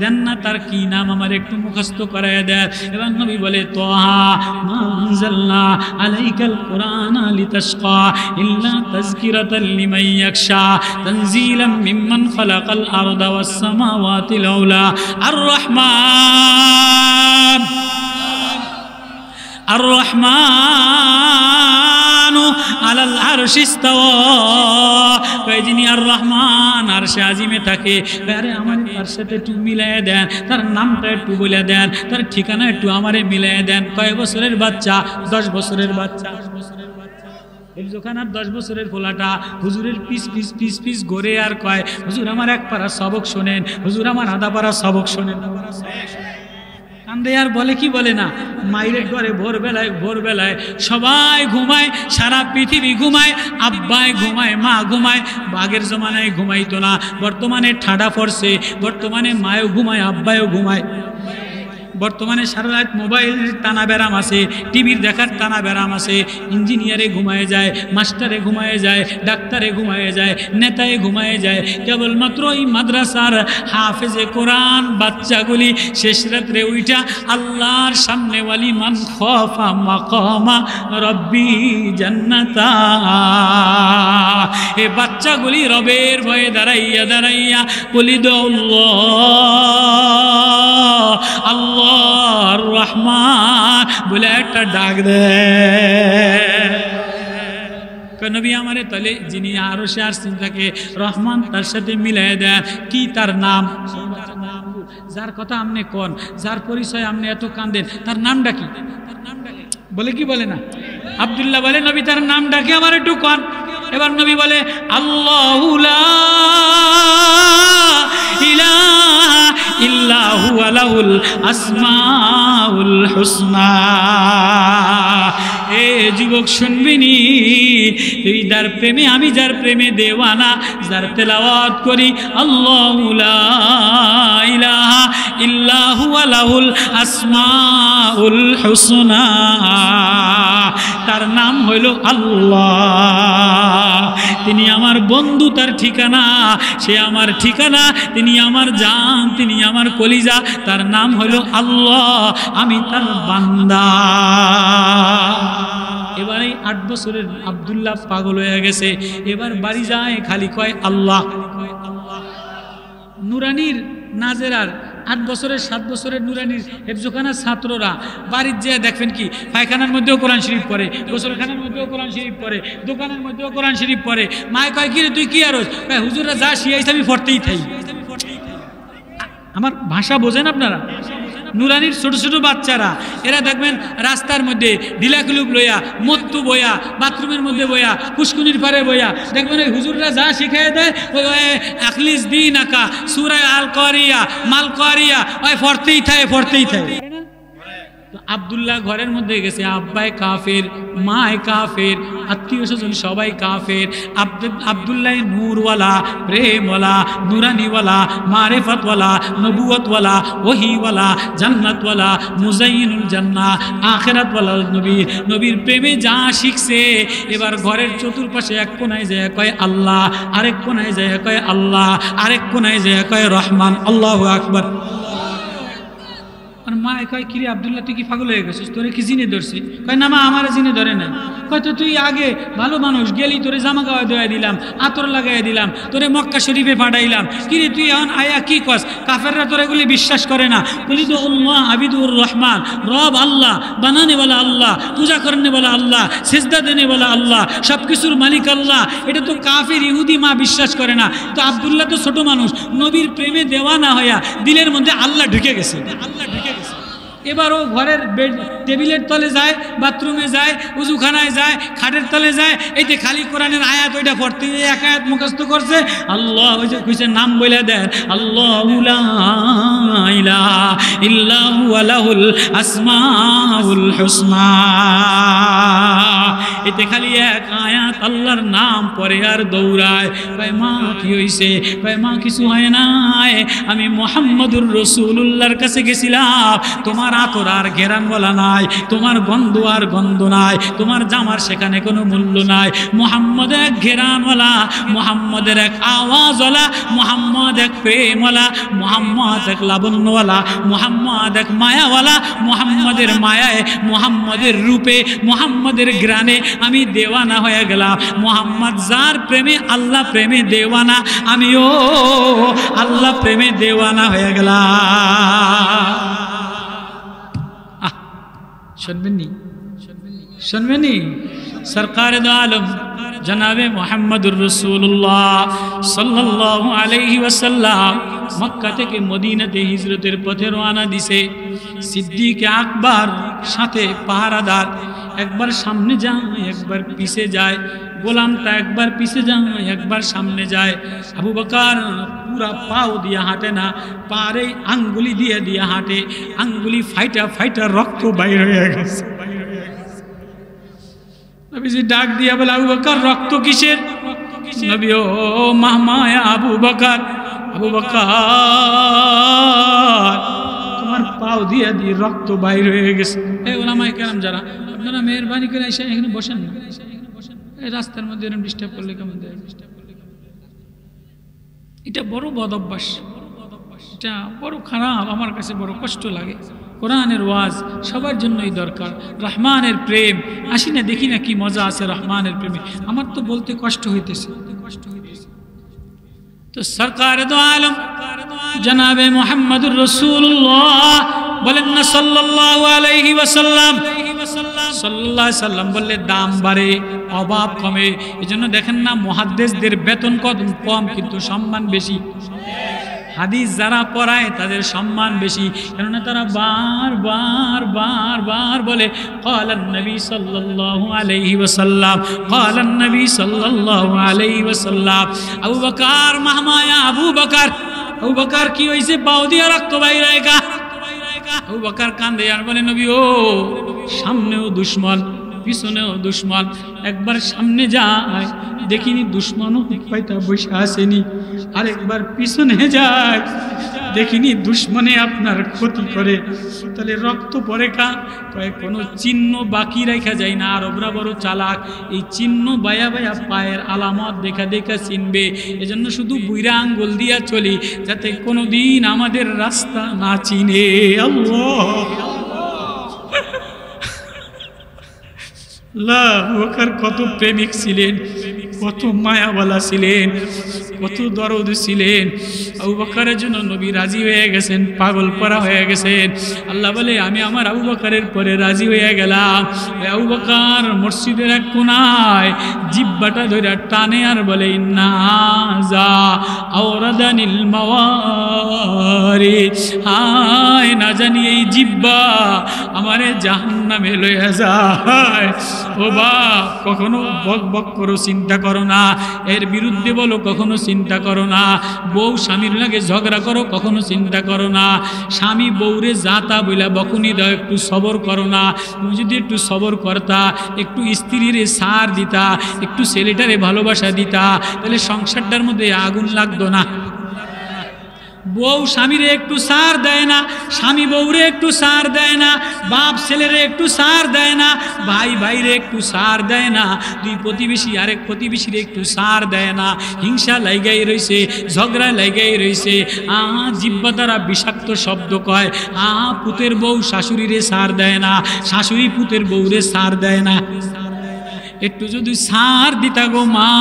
দেন না, তার কি নাম আমার একটু মুখস্থ করায় দেন। এবার নবী বলে তোহা মা আনজালনা আলাইকাল কুরআনা লিতাশকা ইল্লা তাযকিরাতাল লিমান ইয়াখশা তানজিলাম মিম্মান খালাকাল আরদা ওয়াস সামাওয়াতিল আউলা আর রহমান আর রহমান আলাল আরশি ইস্তাওয়া। যিনি আর রহমান আরশে আজিমে থাকে, আরে আমার তার সাথে একটু মিলাইয়া দেন, তার নামটা একটু বলে দেন, তার ঠিকানা একটু আমারে মিলাইয়া দেন। কয় বছরের বাচ্চা? 10 বছরের বাচ্চা। হিফজখানার 10 বছরের পোলাটা হুজুরের পিস পিস পিস পিস ঘরে আর কয়, হুজুর আমার এক পারা সবক শোনেন, হুজুর আমার আধা পারা সবক শোনেন। কান্দে আর বলে কি বলে না, মায়ের ঘরে ভোরবেলায় সবাই ঘুমায়, সারা পৃথিবী ঘুমায়, আব্বাই ঘুমায়, মা ঘুমায়। বাঘের জমানায় ঘুমাইতো না, বর্তমানে ঠাডা পড়ছে, বর্তমানে মায়ও ঘুমায়, আব্বাইও ঘুমায়। বর্তমানে সারা রাত মোবাইলের টানা ব্যারাম আছে, টিভির দেখার টানা ব্যারাম আছে। ইঞ্জিনিয়ারে ঘুমায় যায়, মাস্টারে ঘুমায় যায়, ডাক্তারে ঘুমায় যায়, নেতায় ঘুমায় যায়। কেবলমাত্র এই মাদ্রাসার হাফেজে কোরআন বাচ্চাগুলি শেষ রাত্রে উইটা আল্লাহর সামনে ওয়ালি মান খাফা মাকামা রব্বি জান্নাতা, এ বাচ্চাগুলি রবের ভয়ে দাঁড়াইয়া দাঁড়াইয়া বলি আল্লাহ আল্লাহ রহমান বলে একটা ডাক দেয়। নবী আমারে তাহলে যিনি আরশে আসছেন তাকে রহমান তার সাথে মিলাই দেন। কি তার নাম? যার কথা আপনি কোন, যার পরিচয় আপনি এত কান্দেন, তার নামটা কি? বলে কি বলে না? আব্দুল্লাহ বলে নবী তার নাম ডাকে আমার একটু কোন। এবার নবী বলে আল্লাহু লা ইলাহা ইল্লা হুয়া লাহুল আসমাউল হুসনা। এ যুবক শুনবিনি, তুই যার প্রেমে, আমি যার প্রেমে দেওয়ানা, যার তেলাওয়াত করি আল্লাহু লা ইলাহা ইল্লা হুয়া লাহুল আসমাউল হুসনা, তার নাম হইল আল্লাহ। তিনি আমার বন্ধু, তার ঠিকানা, সে আমার ঠিকানা, তিনি আমার জান, তিনি আমার কলিজা, তার নাম হইল আল্লাহ, আমি তার বান্দা। এবার এই 8 বছরের আব্দুল্লাহ পাগল হয়ে গেছে। এবার বাড়ি যায়, খালি কয় আল্লাহ। নুরানির নাজেরার 8 বছরের 7 বছরের নুরানির হেফজখানার ছাত্ররা বাড়ির যেয়ে দেখবেন কি পায়খানার মধ্যেও কোরআন শরীফ পড়ে, গোসলখানার মধ্যেও কোরআন শরীফ পড়ে, দোকানের মধ্যেও কোরআন শরীফ পড়ে। মায় কয় কি রে তুই কি আরস? হুজুররা যা শিয়াইছে আমি পড়তেই থাই। আমার ভাষা বোঝেন আপনারা? নুরানির ছোট ছোট বাচ্চারা এরা দেখবেন রাস্তার মধ্যে ঢিলাকুলুপ লইয়া, মত্তু বইয়া, বাথরুমের মধ্যে বইয়া, পুষ্কুনির পারে বইয়া, দেখবেন ওই হুজুররা যা শিখাই দেয় আখলিস দিন আকা সূরা আল কারিয়া মাল কারিয়া ওই পড়তেই থাকে। আব্দুল্লাহ ঘরের মধ্যে গেছে, আব্বাই কাফের, মায় কাফের, আত্মীয় স্বজন সবাই কাফের। আব্দুল্লাহ নূরওয়ালা, প্রেমওয়ালা, নুরানিওয়ালা, মারেফতওয়ালা, নবুয়তওয়ালা, ওহিওয়ালা, জান্নাতওয়ালা, মুজাইনুল জান্নাহ, আখিরাতওয়ালা নবীর প্রেমে যা শিখছে। এবার ঘরের চতুর্পাশে এক কোনায় যায় কয় আল্লাহ, আরেক কোনায় যায় কয় আল্লাহ, আরেক কোনায় যায় কয় রহমান। আল্লাহু আকবার। মা কয় কিরে আব্দুল্লাহ তুই কি পাগল হয়ে গেছিস, তোরে কি জিনে ধরছি? কয় না মা আমার জিনে ধরে না। কয় তো তুই আগে ভালো মানুষ গেলি, তোরে জামা গাওয়া দেওয়া দিলাম, আতর লাগাই দিলাম, তোরে মক্কা শরীফে পাঠাইলাম, কিরে তুই এখন আয়া কি কস? কাফেররা তোরে এগুলি বিশ্বাস করে না। বলি তো আল্লাহ আবিদুর রহমান, রব আল্লাহ, বানানে বলা আল্লাহ, পূজা করনে বলা আল্লাহ, সেজদা দেনে বলা আল্লাহ, সব কিছুর মালিক আল্লাহ। এটা তো কাফের ইহুদি মা বিশ্বাস করে না। তো আব্দুল্লাহ তো ছোট মানুষ, নবীর প্রেমে দেওয়ানা হইয়া দিলের মধ্যে আল্লাহ ঢুকে গেছে। এবারও ঘরের বেড টেবিলের তলে যায়, বাথরুমে যায়, উজুখানায় যায়, খাটের তলে যায়, এইতে খালি কোরআনের আয়াত ওইটা পড়তে এক আয়াত মুখস্থ করছে। আল্লাহ ওই যে কইছে নাম বলে দেন, আল্লাহু লা ইলাহা ইল্লা হুয়া লাহুল আসমাউল হুসনা। এতে খালি এক আয়াত আল্লাহর নাম পড়ে আর দৌড়ায়। কয় মা কি হইছে? কয় মা কিছু হয় নাই, আমি মুহাম্মদুর রাসূলুল্লাহর কাছে গেছিলাম, তোমার আতর আর ঘেরান বলা নাই, তোমার গন্ধ আর গন্ধ নাই, তোমার জামার সেখানে কোনো মূল্য নাই। মুহাম্মদের এক ঘেরানওয়ালা, মুহাম্মদের এক আওয়াজওয়ালা, মুহাম্মদ এক প্রেমওয়ালা, মুহাম্মদ এক লাবণ্যওয়ালা, মুহাম্মদ এক মায়াওয়ালা। মুহাম্মদের মায়ায়, মুহাম্মদের রূপে, মুহাম্মদের গ্রানে আমি দেওয়ানা হয়ে গেলাম। মুহাম্মদ যার প্রেমে আল্লাহ প্রেমে দেওয়ানা, আমিও আল্লাহ প্রেমে দেওয়ানা হয়ে গেলাম। শুনবেননি? শুনবেননি? সরকার দো আলম জনাবে মুহাম্মদুর রাসূলুল্লাহ সাল্লাল্লাহু আলাইহি ওয়াসাল্লাম মক্কা থেকে মদিনাতে হিজরতের পথে রওনা দিছে। সিদ্দিক আকবর সাথে পাহারাদার, একবার সামনে যায় একবার পিছে যায়, গোলামটা একবার পিছে যায় একবার সামনে যায়। আবু বকর পুরা পাও দিয়ে হাঁটে না, পারে আঙ্গুলি দিয়ে দিয়ে হাঁটে, আঙ্গুলি ফাইটা ফাইটা রক্ত বাইর হয়ে গেছে। নবীজি ডাক দিয়া বলে, আবু বকর রক্ত কিসের? নবী ও মাহমায়া আবু বকর, আবু বকর তোমার পাও দিয়া দিয়ে রক্ত বাইর হয়ে গেছে। এই ওলামায়ে কেরাম যারা, আপনারা মেহেরবানি করে এসে এখানে বসেন না, এই রাস্তার মধ্যে এরকম ডিস্টার্ব করলে কেমন দেয়? এটা বড় বদ অভ্যাস, এটা বড় খারাপ, আমার কাছে বড় কষ্ট লাগে। কোরআনের ওয়াজ সবার জন্যই দরকার। রহমানের প্রেম, আসি না দেখি না কি মজা আছে রহমানের প্রেমে, আমার তো বলতে কষ্ট হইতেছে। তো সরকার দো আলম জনাবে মুহাম্মদুর রাসূলুল্লাহ বলেন না সাল্লাল্লাহু আলাইহি ওয়াসাল্লাম, সাল্লাল্লাহু আলাইহি সাল্লাম বললে দাম বাড়ে, অভাব কমে। এজন্য দেখেন না মুহাদ্দিসদের বেতন কম কিন্তু সম্মান বেশি। হাদিস যারা পড়ায় তাদের সম্মান বেশি, কেননা তারা বার বার বার বার বলে ক্বালান নবী সাল্লাল্লাহু আলাইহি ওয়াসাল্লাম, ক্বালান নবী সাল্লাল্লাহু আলাইহি ওয়াসাল্লাম। আবু বকর মাহমায়া আবু বকর, আবু বকর কি হইছে? পাও দিয়া রক্ত বাইর হয়ে গা। আবু বকর কান্দে আর বলে, নবী ও সামনেও দুশমন পিছনেও দুশমন, একবার সামনে যায় দেখিনি দুশমনও পাইতা বসে আসেনি, আরেকবার পিছনে যায় দেখিনি দুশমনে আপনার ক্ষতি করে। তাহলে রক্ত পরে কা? কয় কোনো চিহ্ন বাকি রাখা যায় না। আরবরা বড় চালাক, এই চিহ্ন বায়া বায়া পায়ের আলামত দেখা দেখা চিনবে। এজন্য শুধু বুইরা আঙ্গুল দিয়া চলি যাতে কোনোদিন আমাদের রাস্তা না চিনে। আল্লাহ আবু বকর কত প্রেমিক ছিলেন, কত মায়াওয়ালা ছিলেন, কত দরদ ছিলেন। আবু বকরের জন্য নবী রাজি হয়ে গেছেন, পাগল করা হয়ে গেছেন। আল্লাহ বলে আমি আমার আবু বকরের পরে রাজি হয়ে গেলাম। আবু বকর মসজিদের এক কোনায় জিহ্বাটা ধরে টানে আর বলে, ইন্না যা আওরাদানিল মাওয়ারি, হায় না জানি এই জিহ্বা আমারে জাহান্নামে লইয়া যায়। ও বাপ, কখনো বক বক করো, চিন্তা করো না, এর বিরুদ্ধে বলো, কখনো চিন্তা করো না। বউ স্বামীর লাগে ঝগড়া করো, কখনো চিন্তা করো না। স্বামী বউরে যাতা বইলা বকুনি দাও, একটু সবর করো না। তুমি যদি একটু সবর করতা, একটু স্ত্রীরে সার দিতা, একটু ছেলেটারে ভালোবাসা দিতা, তাহলে সংসারটার মধ্যে আগুন লাগতো না। বউ স্বামীরে একটু সার দেয় না, স্বামী বউরে একটু সার দেয় না, বাপ ছেলেরে একটু সার দেয় না, ভাই ভাইরে একটু সার দেয় না, দুই প্রতিবেশী আরেক প্রতিবেশীরে একটু সার দেয় না, হিংসা লাগাই রইছে, ঝগড়া লাগাই রইছে, জিহ্বা দ্বারা বিষাক্ত শব্দ কয়, পুতের বউ শাশুড়িরে সার দেয় না, শাশুড়ি পুতের বউরে সার দেয় না। একটু যদি সার দিতা গো মা,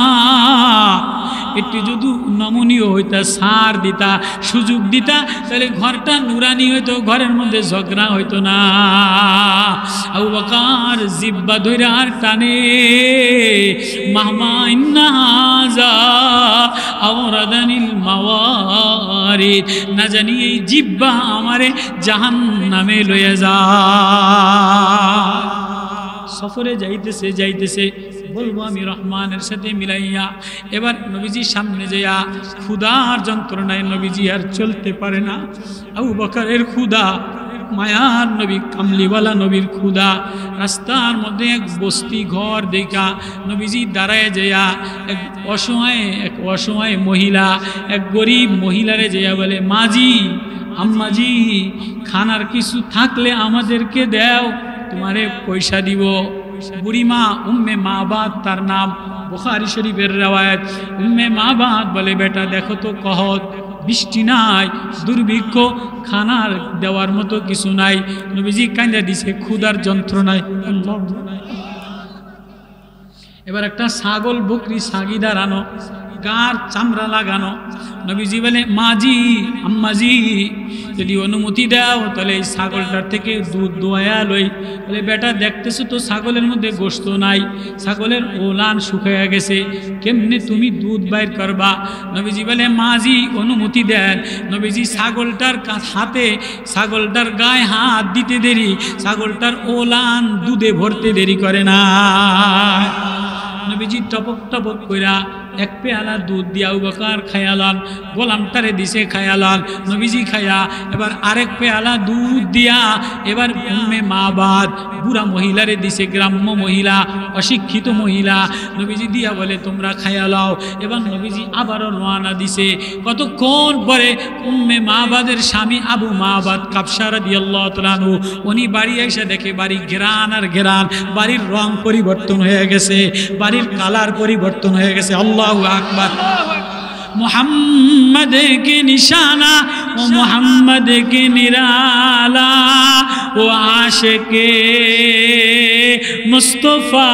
একটু যদি নমনীয় হইতা, সার দিতা, সুযোগ দিতা, তাহলে ঘরটা নুরানি হইতো, ঘরের মধ্যে ঝগড়া হইতো না। আবু বকর জিহ্বা ধইরা আর টানে, মাহমা ইন্না হাযা আওরাদানিল মাওয়ারিদ, না জানি এই জিহ্বা আমারে জাহান্নামে লইয়া যায়। সফরে যাইতেছে যাইতেছে বলবো আমি রহমানের সাথে মিলাইয়া, এবার নবীজির সামনে যাইয়া ক্ষুধার যন্ত্রণায় নবীজি আর চলতে পারে না। আবু বকরের ক্ষুধা, মায়ার নবী, কামলিওয়ালা নবীর ক্ষুধা। রাস্তার মধ্যে এক বস্তি ঘর দেখা নবীজি দাঁড়ায় যাইয়া এক অসহায় মহিলা, এক গরিব মহিলারে যাইয়া বলে, মাজি, আম্মাজি, খানার কিছু থাকলে আমাদেরকে দেও, তোমারে পয়সা দিব। বুড়িমা উম্মে মাবাদ তার নাম, বুখারী শরীফের রওয়ায়াত। উম্মে মাবাদ বলে, বেটা দেখো তো কহত, বৃষ্টি নাই, দুর্ভিক্ষ, খানার দেওয়ার মতো কিছু নাই। নবীজি কাঁদা দিছে ক্ষুধার যন্ত্রণায়। এবার একটা ছাগল বকরি সাগিদার আনো, গার চামড়া লাগানো। নবীজি বলে, মাজি, আম্মাজি, যদি অনুমতি দাও তাহলে এই ছাগলটার থেকে দুধ দোয়া লই। বলে, বেটা দেখতেছো তো ছাগলের মধ্যে গোশত নাই, ছাগলের ওলান শুকাইয়া গেছে, কেমনে তুমি দুধ বাইর করবা? নবীজি বলে, মাজি অনুমতি দেন। নবীজি ছাগলটার হাতে, ছাগলটার গায়ে হাত দিতে দেরি, ছাগলটার ওলান দুধে ভরতে দেরি করে না। নবীজি টপক টপক কইরা এক পেয়ালা দুধ দিয়া আবু বকর খায়ালান, গোলামটারে দিছে খায়ালান, নবীজি খায়া এবার আরেক পেয়ালা দুধ দিয়া এবার উম্মে মাবাদ বুড়া মহিলারে দিছে, গ্রাম্য মহিলা, অশিক্ষিত মহিলা। নবীজি দিয়া বলে, তোমরা খায়ালাও। এবার নবীজি আবারও রওনা দিছে। কতক্ষণ পরে উম্মে মাবাদের স্বামী আবু মাবাদ কাবসা রাদিয়াল্লাহু তাআলা আনহু, উনি বাড়ি এসে দেখে বাড়ি ঘেরান আর ঘেরান, বাড়ির রং পরিবর্তন হয়ে গেছে, বাড়ির কালার পরিবর্তন হয়ে গেছে। আল্লাহু আকবার। मोहम्मद के निशाना वो मोहम्मद के निराला वो आशिके मुस्तफा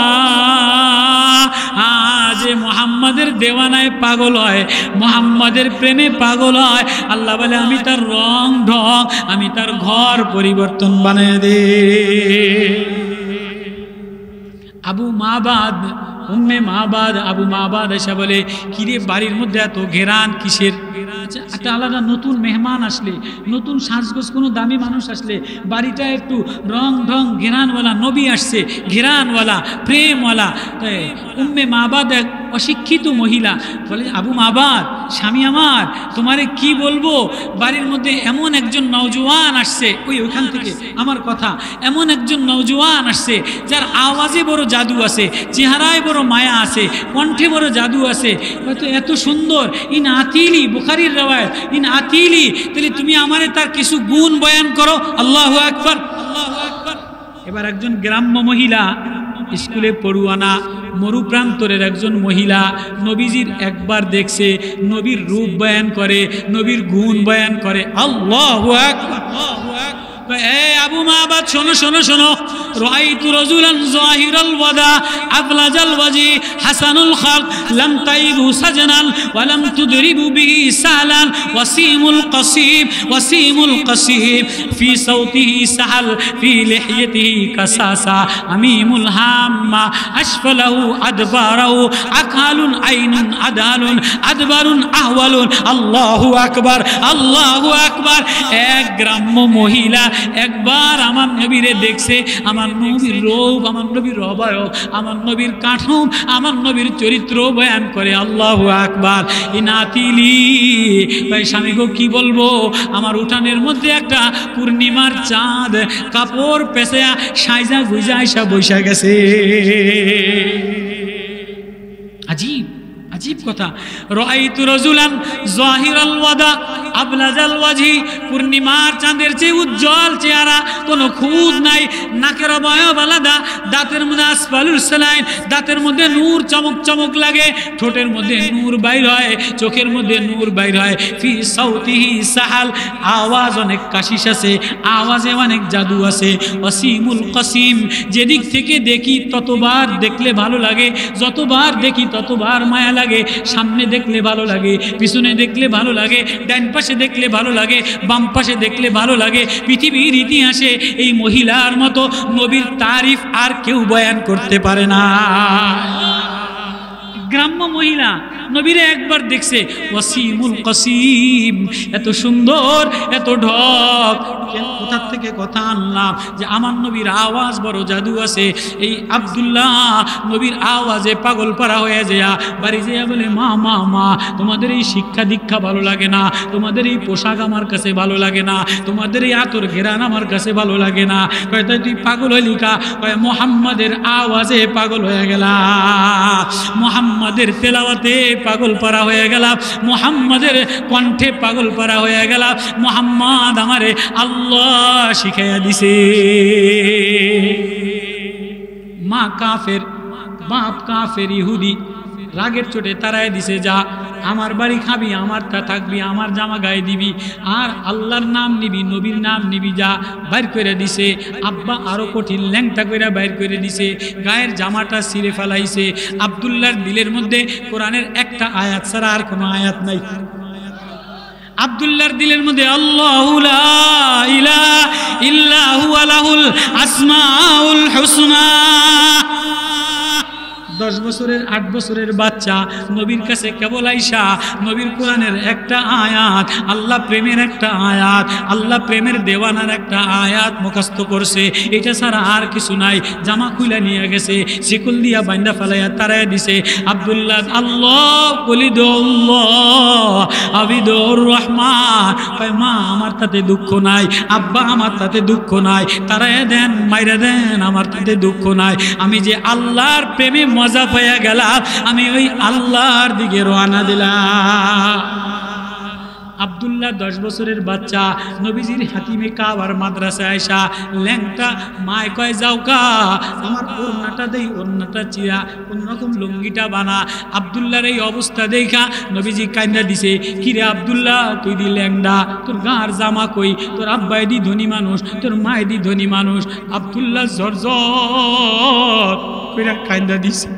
आज मोहम्मদের দেওয়ানায় পাগল হয়, মোহাম্মদের প্রেমে পাগল হয়। আল্লাহ বলে, আমি তার রং ঢং, আমি তার ঘর পরিবর্তন বানিয়ে দে। আবু মাবাদ, উম্মে মাবাদ, আবু মাবাদ এসে বলে, কিরে বাড়ির মধ্যে এত ঘেরান কিসের? একটা আলাদা নতুন মেহমান আসলে, নতুন সাজগোজ কোনো দামি মানুষ আসলে বাড়িটা একটু রং ঢং, ঘেরানওয়ালা নবী আসছে, ঘেরানওয়ালা, প্রেমওয়ালা। তাই উম্মে মাবাদ এক অশিক্ষিত মহিলা বলে, আবু মাবাদ, স্বামী আমার, তোমারে কি বলবো, বাড়ির মধ্যে এমন একজন নওজোয়ান আসছে, ওইখান থেকে আমার কথা, এমন একজন নওজোয়ান আসছে যার আওয়াজে বড় জাদু আছে, চেহারায় বড় মায়া আছে, কণ্ঠে বড় জাদু আছে, হয়তো এত সুন্দর। ইন আতিলি, বুখারীর রওয়ায়াত, ইন আতিলি, তাহলে তুমি আমারে তার কিছু গুণ বয়ান করো। আল্লাহু আকবার, আল্লাহু আকবার। এবার একজন গ্রাম্য মহিলা, স্কুলে পড়ুয়ানা, মরুপ্রান্তরের একজন মহিলা নবীজির একবার দেখছে, নবীর রূপ বয়ান করে, নবীর গুণ বয়ান করে। আল্লাহু আকবার, আল্লাহু আকবার। আবু মাবাদ শোনো শোনো শোনো, রাআইতু রাজুলান যাহিরাল ওয়াদা আফলাজাল ওয়াজি হাসানুল খালক লাম তাইবু সাজনান ওয়া লাম তুদরিবু বিহি সালান ওয়াসিমুল কাসিব ফি সাউতিহি সাহাল ফি লিহইয়াতিহি কাসাসা আমিমুল হাম্মা আশফালাহু আদবারাহু আকালুন আইনুন আদালুন আদবারুন আহওয়ালুন। আল্লাহু আকবার, আল্লাহু আকবার। এক গ্রাম্য মহিলা একবার আমার নবীরে দেখছে, আমার নবীর রূপ, আমার নবীর অবয়ব, আমার নবীর কাঠম, আমার নবীর চরিত্র বয়ান করে। আল্লাহু আকবার। ইনাতিলি, ভাই স্বামী গো কি বলবো, আমার উঠানের মধ্যে একটা পূর্ণিমার চাঁদ কাপড় পেঁচা সাইজা গুইজা আইসা বৈশা গেছে। আজীব, আজীব। আজীব কথা। রাআইতু রাজুলান যাহিরাল ওয়াদা আবলাজাল ওয়াজহি, পূর্ণিমার চাঁদের চেয়ে উজ্জ্বল চেহারা, কোনো খুঁত নাই, নাকের বয়ব আলাদা, দাঁতের মধ্যে আসফালুল সালাইন, দাঁতের মধ্যে নূর চমক চমক লাগে, ঠোঁটের মধ্যে নূর বাইর হয়, চোখের মধ্যে নূর বাইর হয়। ফি সাউতিহি সাহাল, আওয়াজ অনেক কাশিস আছে, আওয়াজে অনেক জাদু আছে। ওয়াসিমুল কাসিম, যেদিক থেকে দেখি ততবার দেখলে ভালো লাগে, যতবার দেখি ততবার মায়া লাগে। সামনে দেখলে ভালো লাগে, পিছনে দেখলে ভালো লাগে, ডান পাশে দেখলে ভালো লাগে, বাম পাশে দেখলে ভালো লাগে। পৃথিবীর ইতিহাসে এই মহিলার মতো নবীর তারিফ আর কেউ বয়ান করতে পারে না। গ্রাম্য মহিলা নবীরে একবার দেখছে, ওয়াসিমুল কাসিম, এত সুন্দর, এত ঢক। কোথা থেকে কথা আনলাম যে আমার নবীর আওয়াজ বড় জাদু আছে। এই আব্দুল্লাহ নবীর আওয়াজে পাগল পারা হয়ে যায়, বাড়ি যেয়া বলে, মা মা মা, তোমাদের এই শিক্ষা দীক্ষা ভালো লাগে না, তোমাদের এই পোশাক আমার কাছে ভালো লাগে না, তোমাদের এই আতর ঘেরান আমার কাছে ভালো লাগে না। কয় তাই তুই পাগল হইলি কা? কয় মোহাম্মদের আওয়াজে পাগল হয়ে গেলা, মোহাম্মদের তেলাওয়াতে পাগল পারা হয়ে গেলাম, মোহাম্মদের কণ্ঠে পাগল পারা হয়ে গেলাম। মোহাম্মদ আমারে আল্লাহ শিখাইয়া দিছে। মা কাফের, বাপ কাফের ইহুদি, রাগের চোটে তারাই দিছে, যা আমার বাড়ি খাবি, আমার তা থাকবি, আমার জামা গায়ে দিবি, আর আল্লাহর নাম নিবি, নবীর নাম নিবি, যা বাইর করে দিছে। আব্বা আরো কঠিন ল্যাংটা করে বাইর করে দিছে, গায়ের জামাটা ছিঁড়ে ফেলাইছে। আব্দুল্লাহর দিলের মধ্যে কোরআনের একটা আয়াত ছাড়া আর কোনো আয়াত নাই। আব্দুল্লাহর দিলের মধ্যে আল্লাহু লা ইলাহা ইল্লা হুয়া লাহুল আসমাউল হুসনা। 10 বছরের 8 বছরের বাচ্চা নবীর কাছে কেবল আইসা নবীর কোরআনের একটা আয়াত, আল্লাহ প্রেমের একটা আয়াত, আল্লাহ প্রেমের দেওয়ানার একটা আয়াত মুখস্থ করছে। এটা ছাড়া আর কিছু নাই। জামা খুলে নিয়ে গেছে, শিকল দিয়া বাইন্দা ফেলাইয়া তারাই দিছে। আব্দুল্লাহ আল্লাহ কলিদুল্লাহ আবিদুর রহমান, কয় মা আমার তাতে দুঃখ নাই, আব্বা আমার তাতে দুঃখ নাই, তারাই দেন মাইরা দেন, আমার তাতে দুঃখ নাই। আমি যে আল্লাহর প্রেমে মজা পাইয়া গেলাম, আমি ওই আল্লাহর দিকে রওনা দিলাম। আব্দুল্লাহ 10 বছরের বাচ্চা নবীজির হাতিমে কাবার মাদ্রাসায় আয়সা ল্যাংটা মায় কয়, যাও কা আমার ওড়নাটা দেই, ওড়নাটা চিরা কোনরকম লুঙ্গিটা বানা। আব্দুল্লাহর এই অবস্থা দেখা নবীজি কান্দা দিছে, কিরে আব্দুল্লাহ তুই দি ল্যাংডা, তোর গাঁর জামা কই, তোর আব্বাই দি ধনী মানুষ, তোর মায় দি ধনী মানুষ। আব্দুল্লাহ জর্জর কইরা কান্দা দিছে।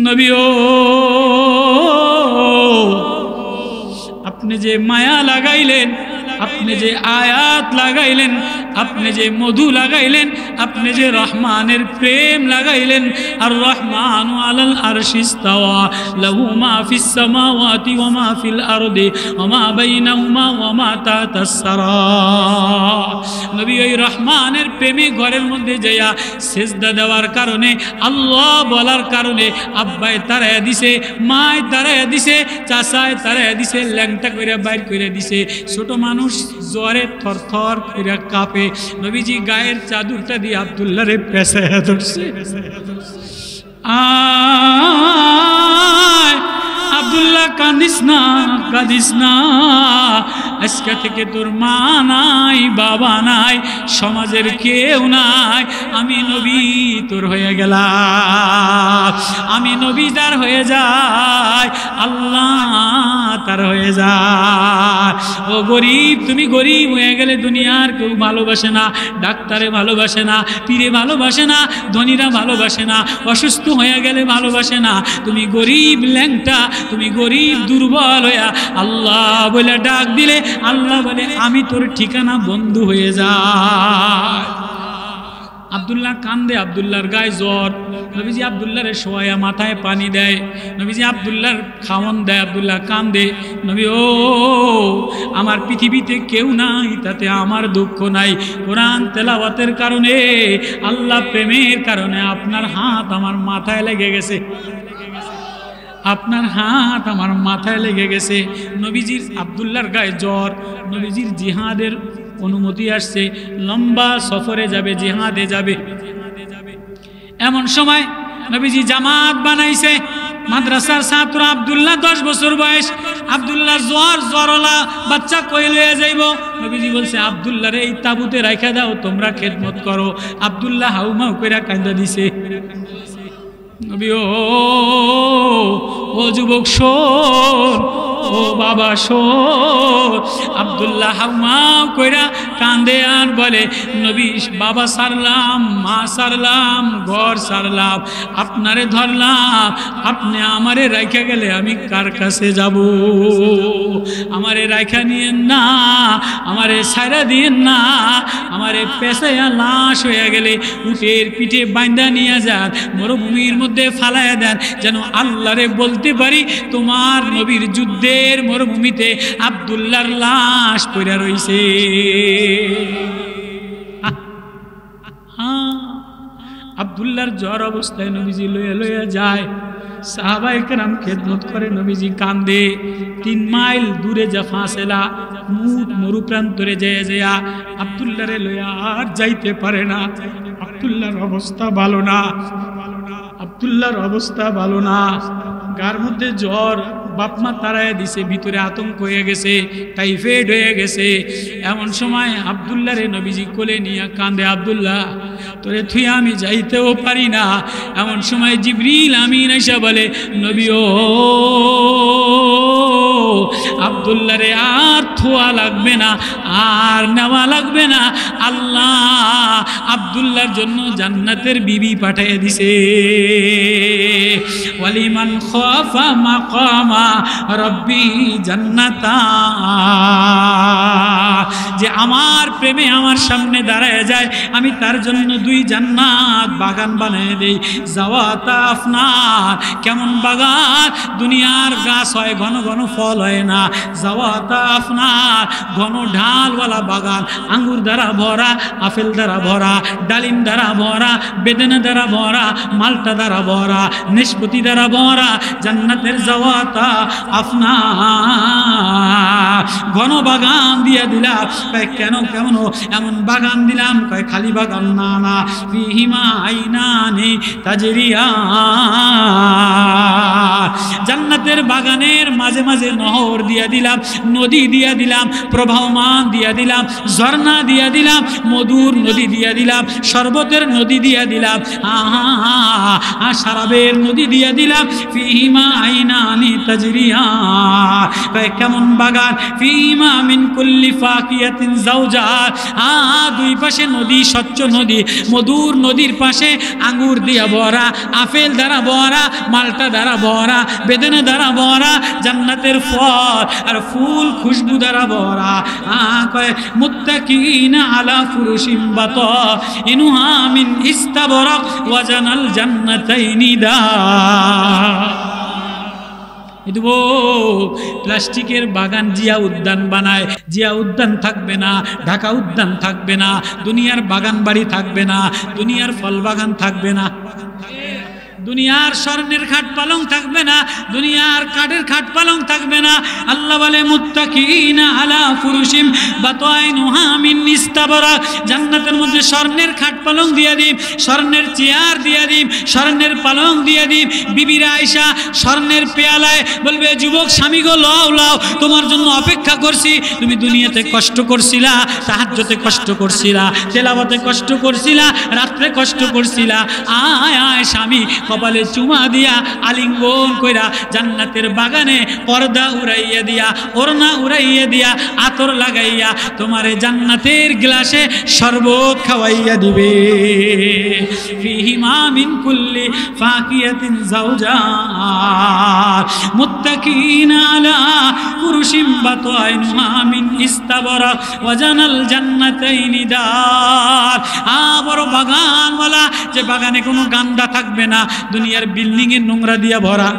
নবী ও আপনি যে মায়া লাগাইলেন, আপনি যে আয়াত লাগাইলেন, আপনি যে মধু লাগাইলেন, আপনি যে রহমানের প্রেম লাগাইলেন। আর রহমান আলাল আরশি ইস্তাওয়া লাহু মা ফিস সামাওয়াতি ওয়া মা ফিল আরদি ওয়া মা বাইনাহুমা ওয়া মা তাতাস সারা। নবী ওই রহমানের প্রেমে ঘরের মধ্যে যাইয়া সিজদা দেওয়ার কারণে, আল্লাহ বলার কারণে আব্বাই তারায়া দিছে, মায় তারায়া দিছে, চাচায় তারায়া দিছে, ল্যাংটা কইরা বাইর কইরা দিছে। ছোট মানুষ জ্বরে থরথর কইরা কাঁপে। নবীজি গায়ের চাদরটা দিয়ে আব্দুল্লাহরে পেছায়া ধরছে। আব্দুল্লাহ কাঁদিস না, কাঁদিস না, আজকে থেকে তোর মা নাই, বাবা নাই, সমাজের কেউ নাই, আমি নবী তোর হয়ে গেলাম। আমি নবী তার হয়ে যাই, আল্লাহ তার হয়ে যায়। ও গরিব, তুমি গরিব হয়ে গেলে দুনিয়ার কেউ ভালোবাসে না, ডাক্তারে ভালোবাসে না, পীরে ভালোবাসে না, ধনীরা ভালোবাসে না, অসুস্থ হয়ে গেলে ভালোবাসে না। তুমি গরিব ল্যাংটা, তুমি গরিব দুর্বল হইয়া আল্লাহ বলে ডাক দিলে আল্লাহ বলে আমি তোর ঠিকানা বন্ধু হয়ে যায়। আব্দুল্লাহ কান্দে, আব্দুল্লাহর গায়ে জ্বর। নবীজি আব্দুল্লাহরে শোয়ায়া মাথায় পানি দেয়, নবীজি আব্দুল্লাহর খাওয়ান দেয়, আব্দুল্লাহ কান্দে। নবী ও আমার পৃথিবীতে কেউ নাই, তাতে আমার দুঃখ নাই। কোরআন তেলাওয়াতের কারণে, আল্লাহ প্রেমের কারণে আপনার হাত আমার মাথায় লেগে গেছে, আপনার হাত আমার মাথায় লেগে গেছে। নবীজির আব্দুল্লাহর গায়ে জ্বর, নবীজির জিহাদের অনুমতি আসছে, লম্বা সফরে যাবে, জিহাদে যাবে। এমন সময় নবীজি জামাত বানাইছে। মাদ্রাসার ছাত্র আব্দুল্লাহ 10 বছর বয়স। আব্দুল্লাহ জ্বরলা বাচ্চা কই লয়ে যাইব। নবীজি বলছে আব্দুল্লাহরে এই তাবুতে রাইখা দাও, তোমরা খেদমত করো। আব্দুল্লাহ হাউমাউ কইরা কান্দা দিছে। নবী ও যুবক শোন, ও বাবা শোন। আব্দুল্লাহ হাউমাউ কইরা কান্দে আর বলে নবী বাবা সারলাম, মা সারলাম, ঘর সারলাম, আপনারে ধরলাম, আপনি আমারে রাইখা গেলে আমি কার কাছে যাব? আমারে রাইখা নিয়েন না, আমারে ছাইরা দিয়েন না। আমারে পেছাইয়া লাশ হয়ে গেলে উটের পিঠে বাইন্দা নিয়ে যান, মরুভূমির মধ্যে ফালাইয়া দেন, যেন আল্লাহরে বলতে পারি তোমার নবীর যুদ্ধের মরুভূমিতে আব্দুল্লাহর লাশ পড়ে রইছে। আব্দুল্লাহর জ্বর অবস্থায় নবীজি লইয়া লইয়া যায়। সাহাবায়ে কেরাম খেদমত করে, নবীজি কান্দে। 3 মাইল দূরে যা ফাঁসেলা মরুপ্রান্তরে যেয়া আব্দুল্লাহরে লইয়া আর যাইতে পারে না। আব্দুল্লাহর অবস্থা ভালো না, আব্দুল্লাহর অবস্থা ভালো না। গার মধ্যে জ্বর, বাপমা তারায় দিছে, ভিতরে আতঙ্ক হয়ে গেছে, টাইফয়েড হয়ে গেছে। এমন সময় আব্দুল্লাহরে নবীজি কোলে নিয়ে কান্দে, আব্দুল্লাহ তোরে থুই আমি যাইতেও পারি না। এমন সময় জিবরিল আমিন এসে বলে নবী ও আব্দুল্লাহরে আর থোয়া লাগবে না, আর নেওয়া লাগবে না। আল্লাহ আব্দুল্লাহর জন্য জান্নাতের বিবি পাঠিয়ে দিছে। ওয়ালিমান খাফা মাকামা রব্বি জান্নাতা, যে আমার প্রেমে আমার সামনে দাঁড়ায় যায় আমি তার জন্য 2 জান্নাত বাগান বানিয়ে দেই। জাওয়াতা আফনার, কেমন বাগান? দুনিয়ার গাছ হয়, ঘন ঘন ফল হয় না। জাওয়াতা আফনার, ঘন ঢালওয়ালা বাগান, আঙ্গুর দ্বারা ভরা, আপেল দ্বারা ভরা, ডালিম দ্বারা ভরা, বেদানা দ্বারা ভরা, মালটা দ্বারা ভরা, নাশপাতি দ্বারা ভরা। জান্নাতের জাওয়াতা আফনার, ঘন বাগান দিয়ে দিলাম। কেন কেমন এমন বাগান দিলাম? কয় খালি বাগান না, না ফিহিমা আইনানি তাজরিয়ান, জান্নাতের বাগানের মাঝে মাঝে নহর দিয়া দিলাম, নদী দিয়া দিলাম, প্রবাহমান দিয়া দিলাম, ঝর্ণা দিয়া দিলাম, মধুর নদী দিয়া দিলাম, শরবতের নদী দিয়া দিলাম, শরাবের নদী দিয়া দিলাম। ফিহিমা আইনানি তাজরিয়ান, কেমন বাগান? ফিহিমা মিন কুল্লি ফাকিয়াতিন জাওজাত, 2 পাশে নদী, স্বচ্ছ নদী, মধুর নদীর পাশে আঙ্গুর দিয়া ভরা, আপেল দ্বারা ভরা, মালটা দ্বারা ভরা, বেদানা দ্বারা ভরা, জান্নাতের ফল আর ফুল খুশবু দ্বারা ভরা। মুত্তাকিনা আলা ফুরুশিম বাতাইনুহা মিন ইস্তাবরাক ওয়া জানাল জান্নাতাইনি দা। প্লাস্টিকের বাগান জিয়া উদ্যান বানায়। জিয়া উদ্যান থাকবে না, ঢাকা উদ্যান থাকবে না, দুনিয়ার বাগান বাড়ি থাকবে না, দুনিয়ার ফল বাগান থাকবে না, দুনিয়ার স্বর্ণের খাট পালং থাকবে না, দুনিয়ার কাঠের খাট পালং থাকবে না। আল্লাহ বলে মুত্তাকিনা আলা ফুরুশিম বাতাইনুহা মিন ইস্তাবরাক, জান্নাতের মধ্যে স্বর্ণের খাট পালং দিয়ে দিই, স্বর্ণের চেয়ার দিয়ে দিই, স্বর্ণের পালং দিয়ে দিই। বিবিরা আয়েশা স্বর্ণের পেয়ালায় বলবে যুবক স্বামী গো লও লও, তোমার জন্য অপেক্ষা করছি। তুমি দুনিয়াতে কষ্ট করছিলা, তাহাজ্জুদে কষ্ট করছিলা, তেলাওয়াতে কষ্ট করছিলা, রাত্রে কষ্ট করছিলা, আয় আয় স্বামী কপালে চুমা দিয়া আলিঙ্গন কইরা জান্নাতের বাগানে পর্দা উড়াইয়া দিয়া, ওড়না উড়াইয়া দিয়া, আতর লাগাইয়া তোমারে জান্নাতের গ্লাসে শরবত খাওয়াইয়া দিবে। ফিহিমা মিন কুল্লি ফাকিয়াতিন জাওজাত মুত্তাকিনা আলা ফুরুশিম বাতাইনুহা মিন ইস্তাবরাক ওয়া জানাল জান্নাতাইনি দার। বড় বাগানওয়ালা, যে বাগানে কোনো গান্দা থাকবে না, দুনিয়ার বিল্ডিং এ নোংরা দিয়া ভরা।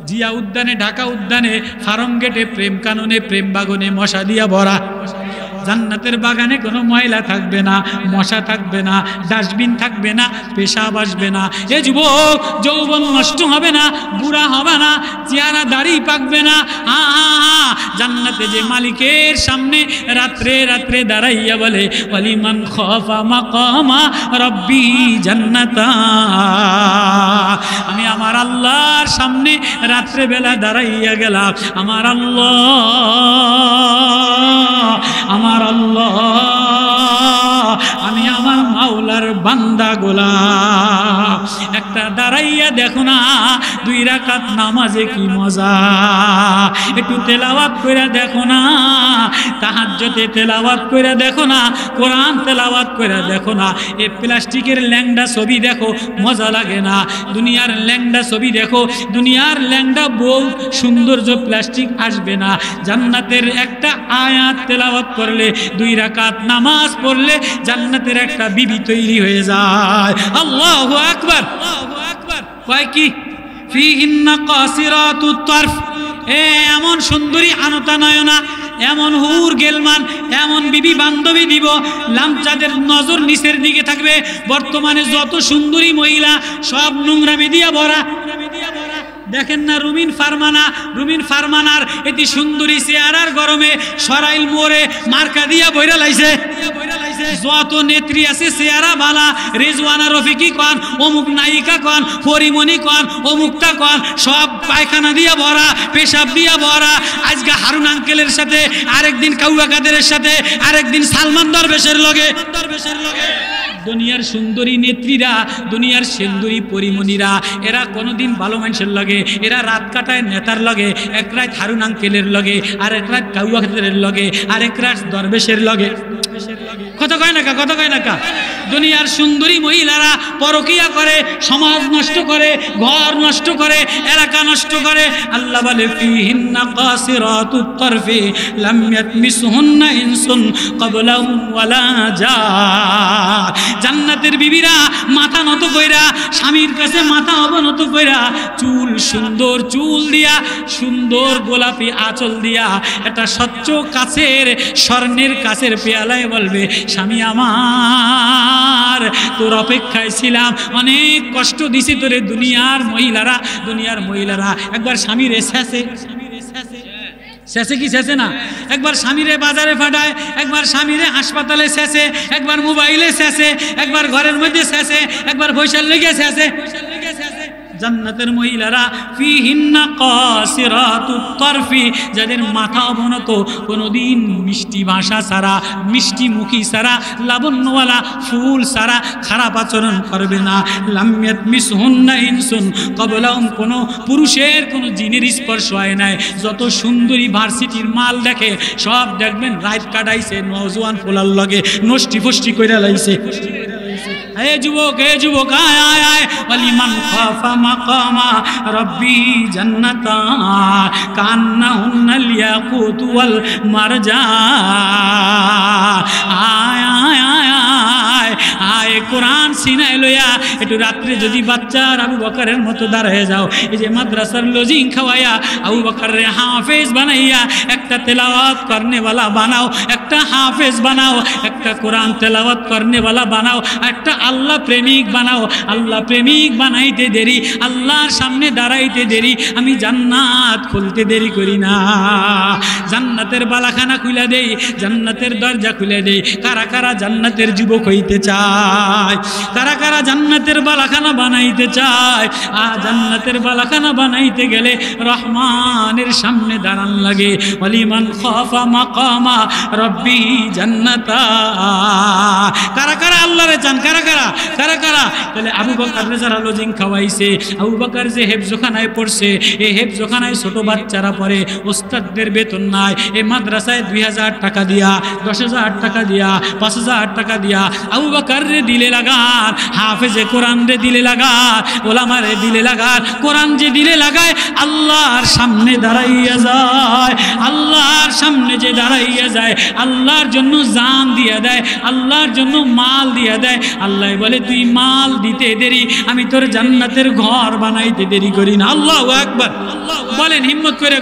জিয়া উদ্যানে, ঢাকা উদ্যানে, ফার্ম গেটে, প্রেম কাননে, প্রেম বাগনে মশা দিয়া ভরা। জান্নাতের বাগানে কোনো ময়লা থাকবে না, মশা থাকবে না, ডাস্টবিন থাকবে না, পেশাব আসবে না। এ যুবক, যৌবন নষ্ট হবে না, বুড়া হবে না, চেহারা দাড়ি পাকবে না। জান্নাতে যে মালিকের সামনে রাত্রে রাত্রে দাঁড়াইয়া বলে ওয়ালিমান খাফা মাকামা রব্বি জান্নাতা, আমি আমার আল্লাহর সামনে রাত্রে বেলা দাঁড়াইয়া গেলাম, আমার আল্লাহ আমি আমার মাওলার বান্দা গোলাম। একটা দাঁড়াইয়া দেখো না, 2 রাকাত নামাজে কি মজা, একটু তেলাওয়াত কইরা দেখো না, তাহাজ্জুদে তেলাওয়াত কইরা দেখো না, কোরআন তেলাওয়াত কইরা দেখো না। এই প্লাস্টিকের ল্যাংডা ছবি দেখো, মজা লাগে না? দুনিয়ার ল্যাংডা ছবি দেখো, দুনিয়ার ল্যাংডা বউ সৌন্দর্য প্লাস্টিক আসবে না। জান্নাতের একটা আয়াত তেলাওয়াত করলে, 2 রাকাত নামাজ পড়লে জান্নাতের একটা বিবি তৈরি হয়ে যায়। আল্লাহু আকবার। কয় কি? ফিহিন্না কাসিরাতুত তারফ, এমন সুন্দরী আনতা নয়না, এমন হুর গেলমান, এমন বিবি বান্ধবী দিব যাদের নজর নিচের দিকে থাকবে। বর্তমানে যত সুন্দরী মহিলা সব নোংরামি দিয়া ভরা। দেখেন না রুমিন ফারমানার এটি সুন্দরী চেহারার গরমে সরাইল মোড়ে মার্কা দিয়া বইরা লাইছে। যত নেত্রী আছে চেহারা বালা, রেজওয়ানা রফিকি কন, অমুক নায়িকা কন, পরিমণি কন, অমুকটা কন, সব পায়খানা দিয়া ভরা, পেশাব দিয়া ভরা। আজকে হারুন আঙ্কেলের সাথে, আরেকদিন কাউয়া কাদেরের সাথে, আরেকদিন সালমান দরবেশের লগে। দুনিয়ার সুন্দরী নেত্রীরা, দুনিয়ার সুন্দরী পরিমণিরা, এরা কোনোদিন ভালো মানুষের লগে, এরা রাত কাটায় নেতার লগে, এক রাত হারুন আঙ্কেলের লগে, আর এক রাত কাউয়া কাদেরের লগে, আর এক রাত দরবেশের লগে। কথা কয় না কা? দুনিয়ার সুন্দরী মহিলারা পরকিয়া করে, সমাজ নষ্ট করে, ঘর নষ্ট করে, এলাকা নষ্ট করে। আল্লাহ বলে ফিহিন্না কাসিরাতুত তারফি লাম ইয়াতমিসহুন্না ইনসুন ক্বাবলাহুম ওয়ালা জান। জান্নাতের বিবিরা মাথা নত কইরা, স্বামীর কাছে মাথা অবনত কইরা, চুল সুন্দর চুল দিয়া, সুন্দর গোলাপি আঁচল দিয়া, একটা স্বচ্ছ কাচের স্বর্ণের কাচের পেয়ালায় বলবে স্বামী আমার, তোর অপেক্ষায় ছিলাম, অনেক কষ্ট দিছি তোরে। দুনিয়ার মহিলারা একবার স্বামীরে শেষে কি শেষে না, একবার স্বামীরে বাজারে ফাটায়, একবার স্বামীরে হাসপাতালে শেষে, একবার মোবাইলে শেষে, একবার ঘরের মধ্যে শেষে, একবার বৈশাল লেগে শেষে। জান্নাতের মহিলারা ফিহিন্না কাসিরাতুত তারফি, যাদের মাথা অবনত, কোনোদিন মিষ্টি ভাষা ছাড়া, মিষ্টি মুখী ছাড়া, লাবণ্যওয়ালা ফুল ছাড়া খারাপ আচরণ করবে না। লাম ইয়াতমিসহুন্না ইনসুন ক্বাবলাহুম, কোনো পুরুষের কোনো জিনের স্পর্শ হয় নাই। যত সুন্দরী ভার্সিটির মাল দেখে সব দেখবেন রাত কাটাইছে নওজোয়ান পোলার লগে, নষ্টি ফষ্টি কইরা লাইছে। হে যুবক, আয় আয় আয়, ওয়ালিমান খাফা মাকামা রব্বি জান্নাতা কান্নাহুন্নাল ইয়াকুত ওয়াল মারজান। আয় আয় আয় আয় আয়, কোরআন সিনায় লইয়া একটু রাত্রে যদি বাচ্চার আবু বকরের মতো দাঁড়ায় যাও, এই যে মাদ্রাসার লজিং খাওয়াইয়া আবু বকরের হাফেজ বানাইয়া, একটা তেলাওয়াত করনেওয়ালা বানাও, একটা হাফেজ বানাও, একটা কোরআন তেলাওয়াত করনেওয়ালা বানাও, একটা আল্লাহ প্রেমিক বানাও। আল্লাহ প্রেমিক বানাইতে দেরি, আল্লাহর সামনে দাঁড়াইতে দেরি, আমি জান্নাত খুলতে দেরি করি না। জান্নাতের বালাখানা খুলে দেই, জান্নাতের দরজা খুলে দেই। কারা কারা জান্নাতের যুবক হইতে চায়? কারা কারা জান্নাতের বালাখানা বানাইতে চায়? জান্নাতের বালাখানা বানাইতে গেলে রহমানের সামনে দাঁড়ান লাগে। ওয়ালিমান খাফা মাকামা রব্বি জান্নাতা। কারা কারা আল্লাহরে চান? কারা কারা? তাহলে আবু বকর যারা লজিং খাওয়াইছে, আবু বকর যে হেফজখানায় পড়ছে, এই হেফজখানায় ছোট বাচ্চারা পড়ে, ওস্তাদদের বেতন নাই, এই মাদ্রাসায় 2000 টাকা দিয়া, 10,000 টাকা দিয়া, 5,000 টাকা দিয়া আবু বকর রে দিলে লাগান, হাফেজে কোরআন রে দিলে লাগান, ওলামারে দিলে লাগান। কোরআন যে দিলে লাগায় আল্লাহর সামনে দাঁড়াইয়া যায়, আল্লাহর সামনে যে দাঁড়াইয়া যায়, আল্লাহর জন্য জান দিয়া দেয়, আল্লাহর জন্য মাল দিয়া দেয়। আল্লাহ বলে তুই মাল দিতে দেরি, আমি তোর জান্নাতের ঘর বানাইতে দেরি করি না। আল্লাহু আকবার। বলেন হিম্মত করে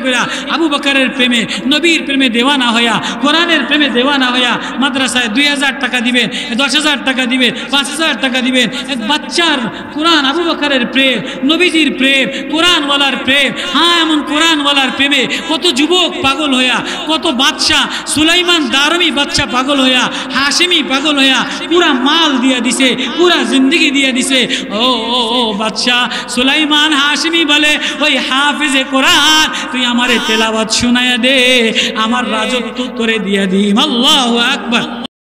আবু বকরের প্রেমে, নবীর প্রেমে দেওয়ানা হইয়া, কোরআনের প্রেমে দেওয়ানা হইয়া মাদ্রাসায় 2000 টাকা দিবেন, 10,000 টাকা দিবেন, 5,000 টাকা দিবেন। এক বাচ্চার কোরআন, আবু বকরের প্রেম, নবীজির প্রেম, কোরআনওয়ালার প্রেম। হ্যাঁ, এমন কোরআনওয়ালার প্রেমে কত যুবক পাগল হইয়া, কত বাদশাহ, সুলাইমান দারমি বাদশাহ পাগল হইয়া, হাশেমি পাগল হইয়া পুরা মাল দিয়া দিছে, পুরা জিন্দগি দিয়া দিছে। ও ও ও বাদশাহ সুলাইমান হাশেমি বলে, ওই হাফিজে কোরআন তুই আমারে তেলাওয়াত শুনাইয়া দে, আমার রাজত্ব তোরে দিয়া দিম। আল্লাহু আকবার।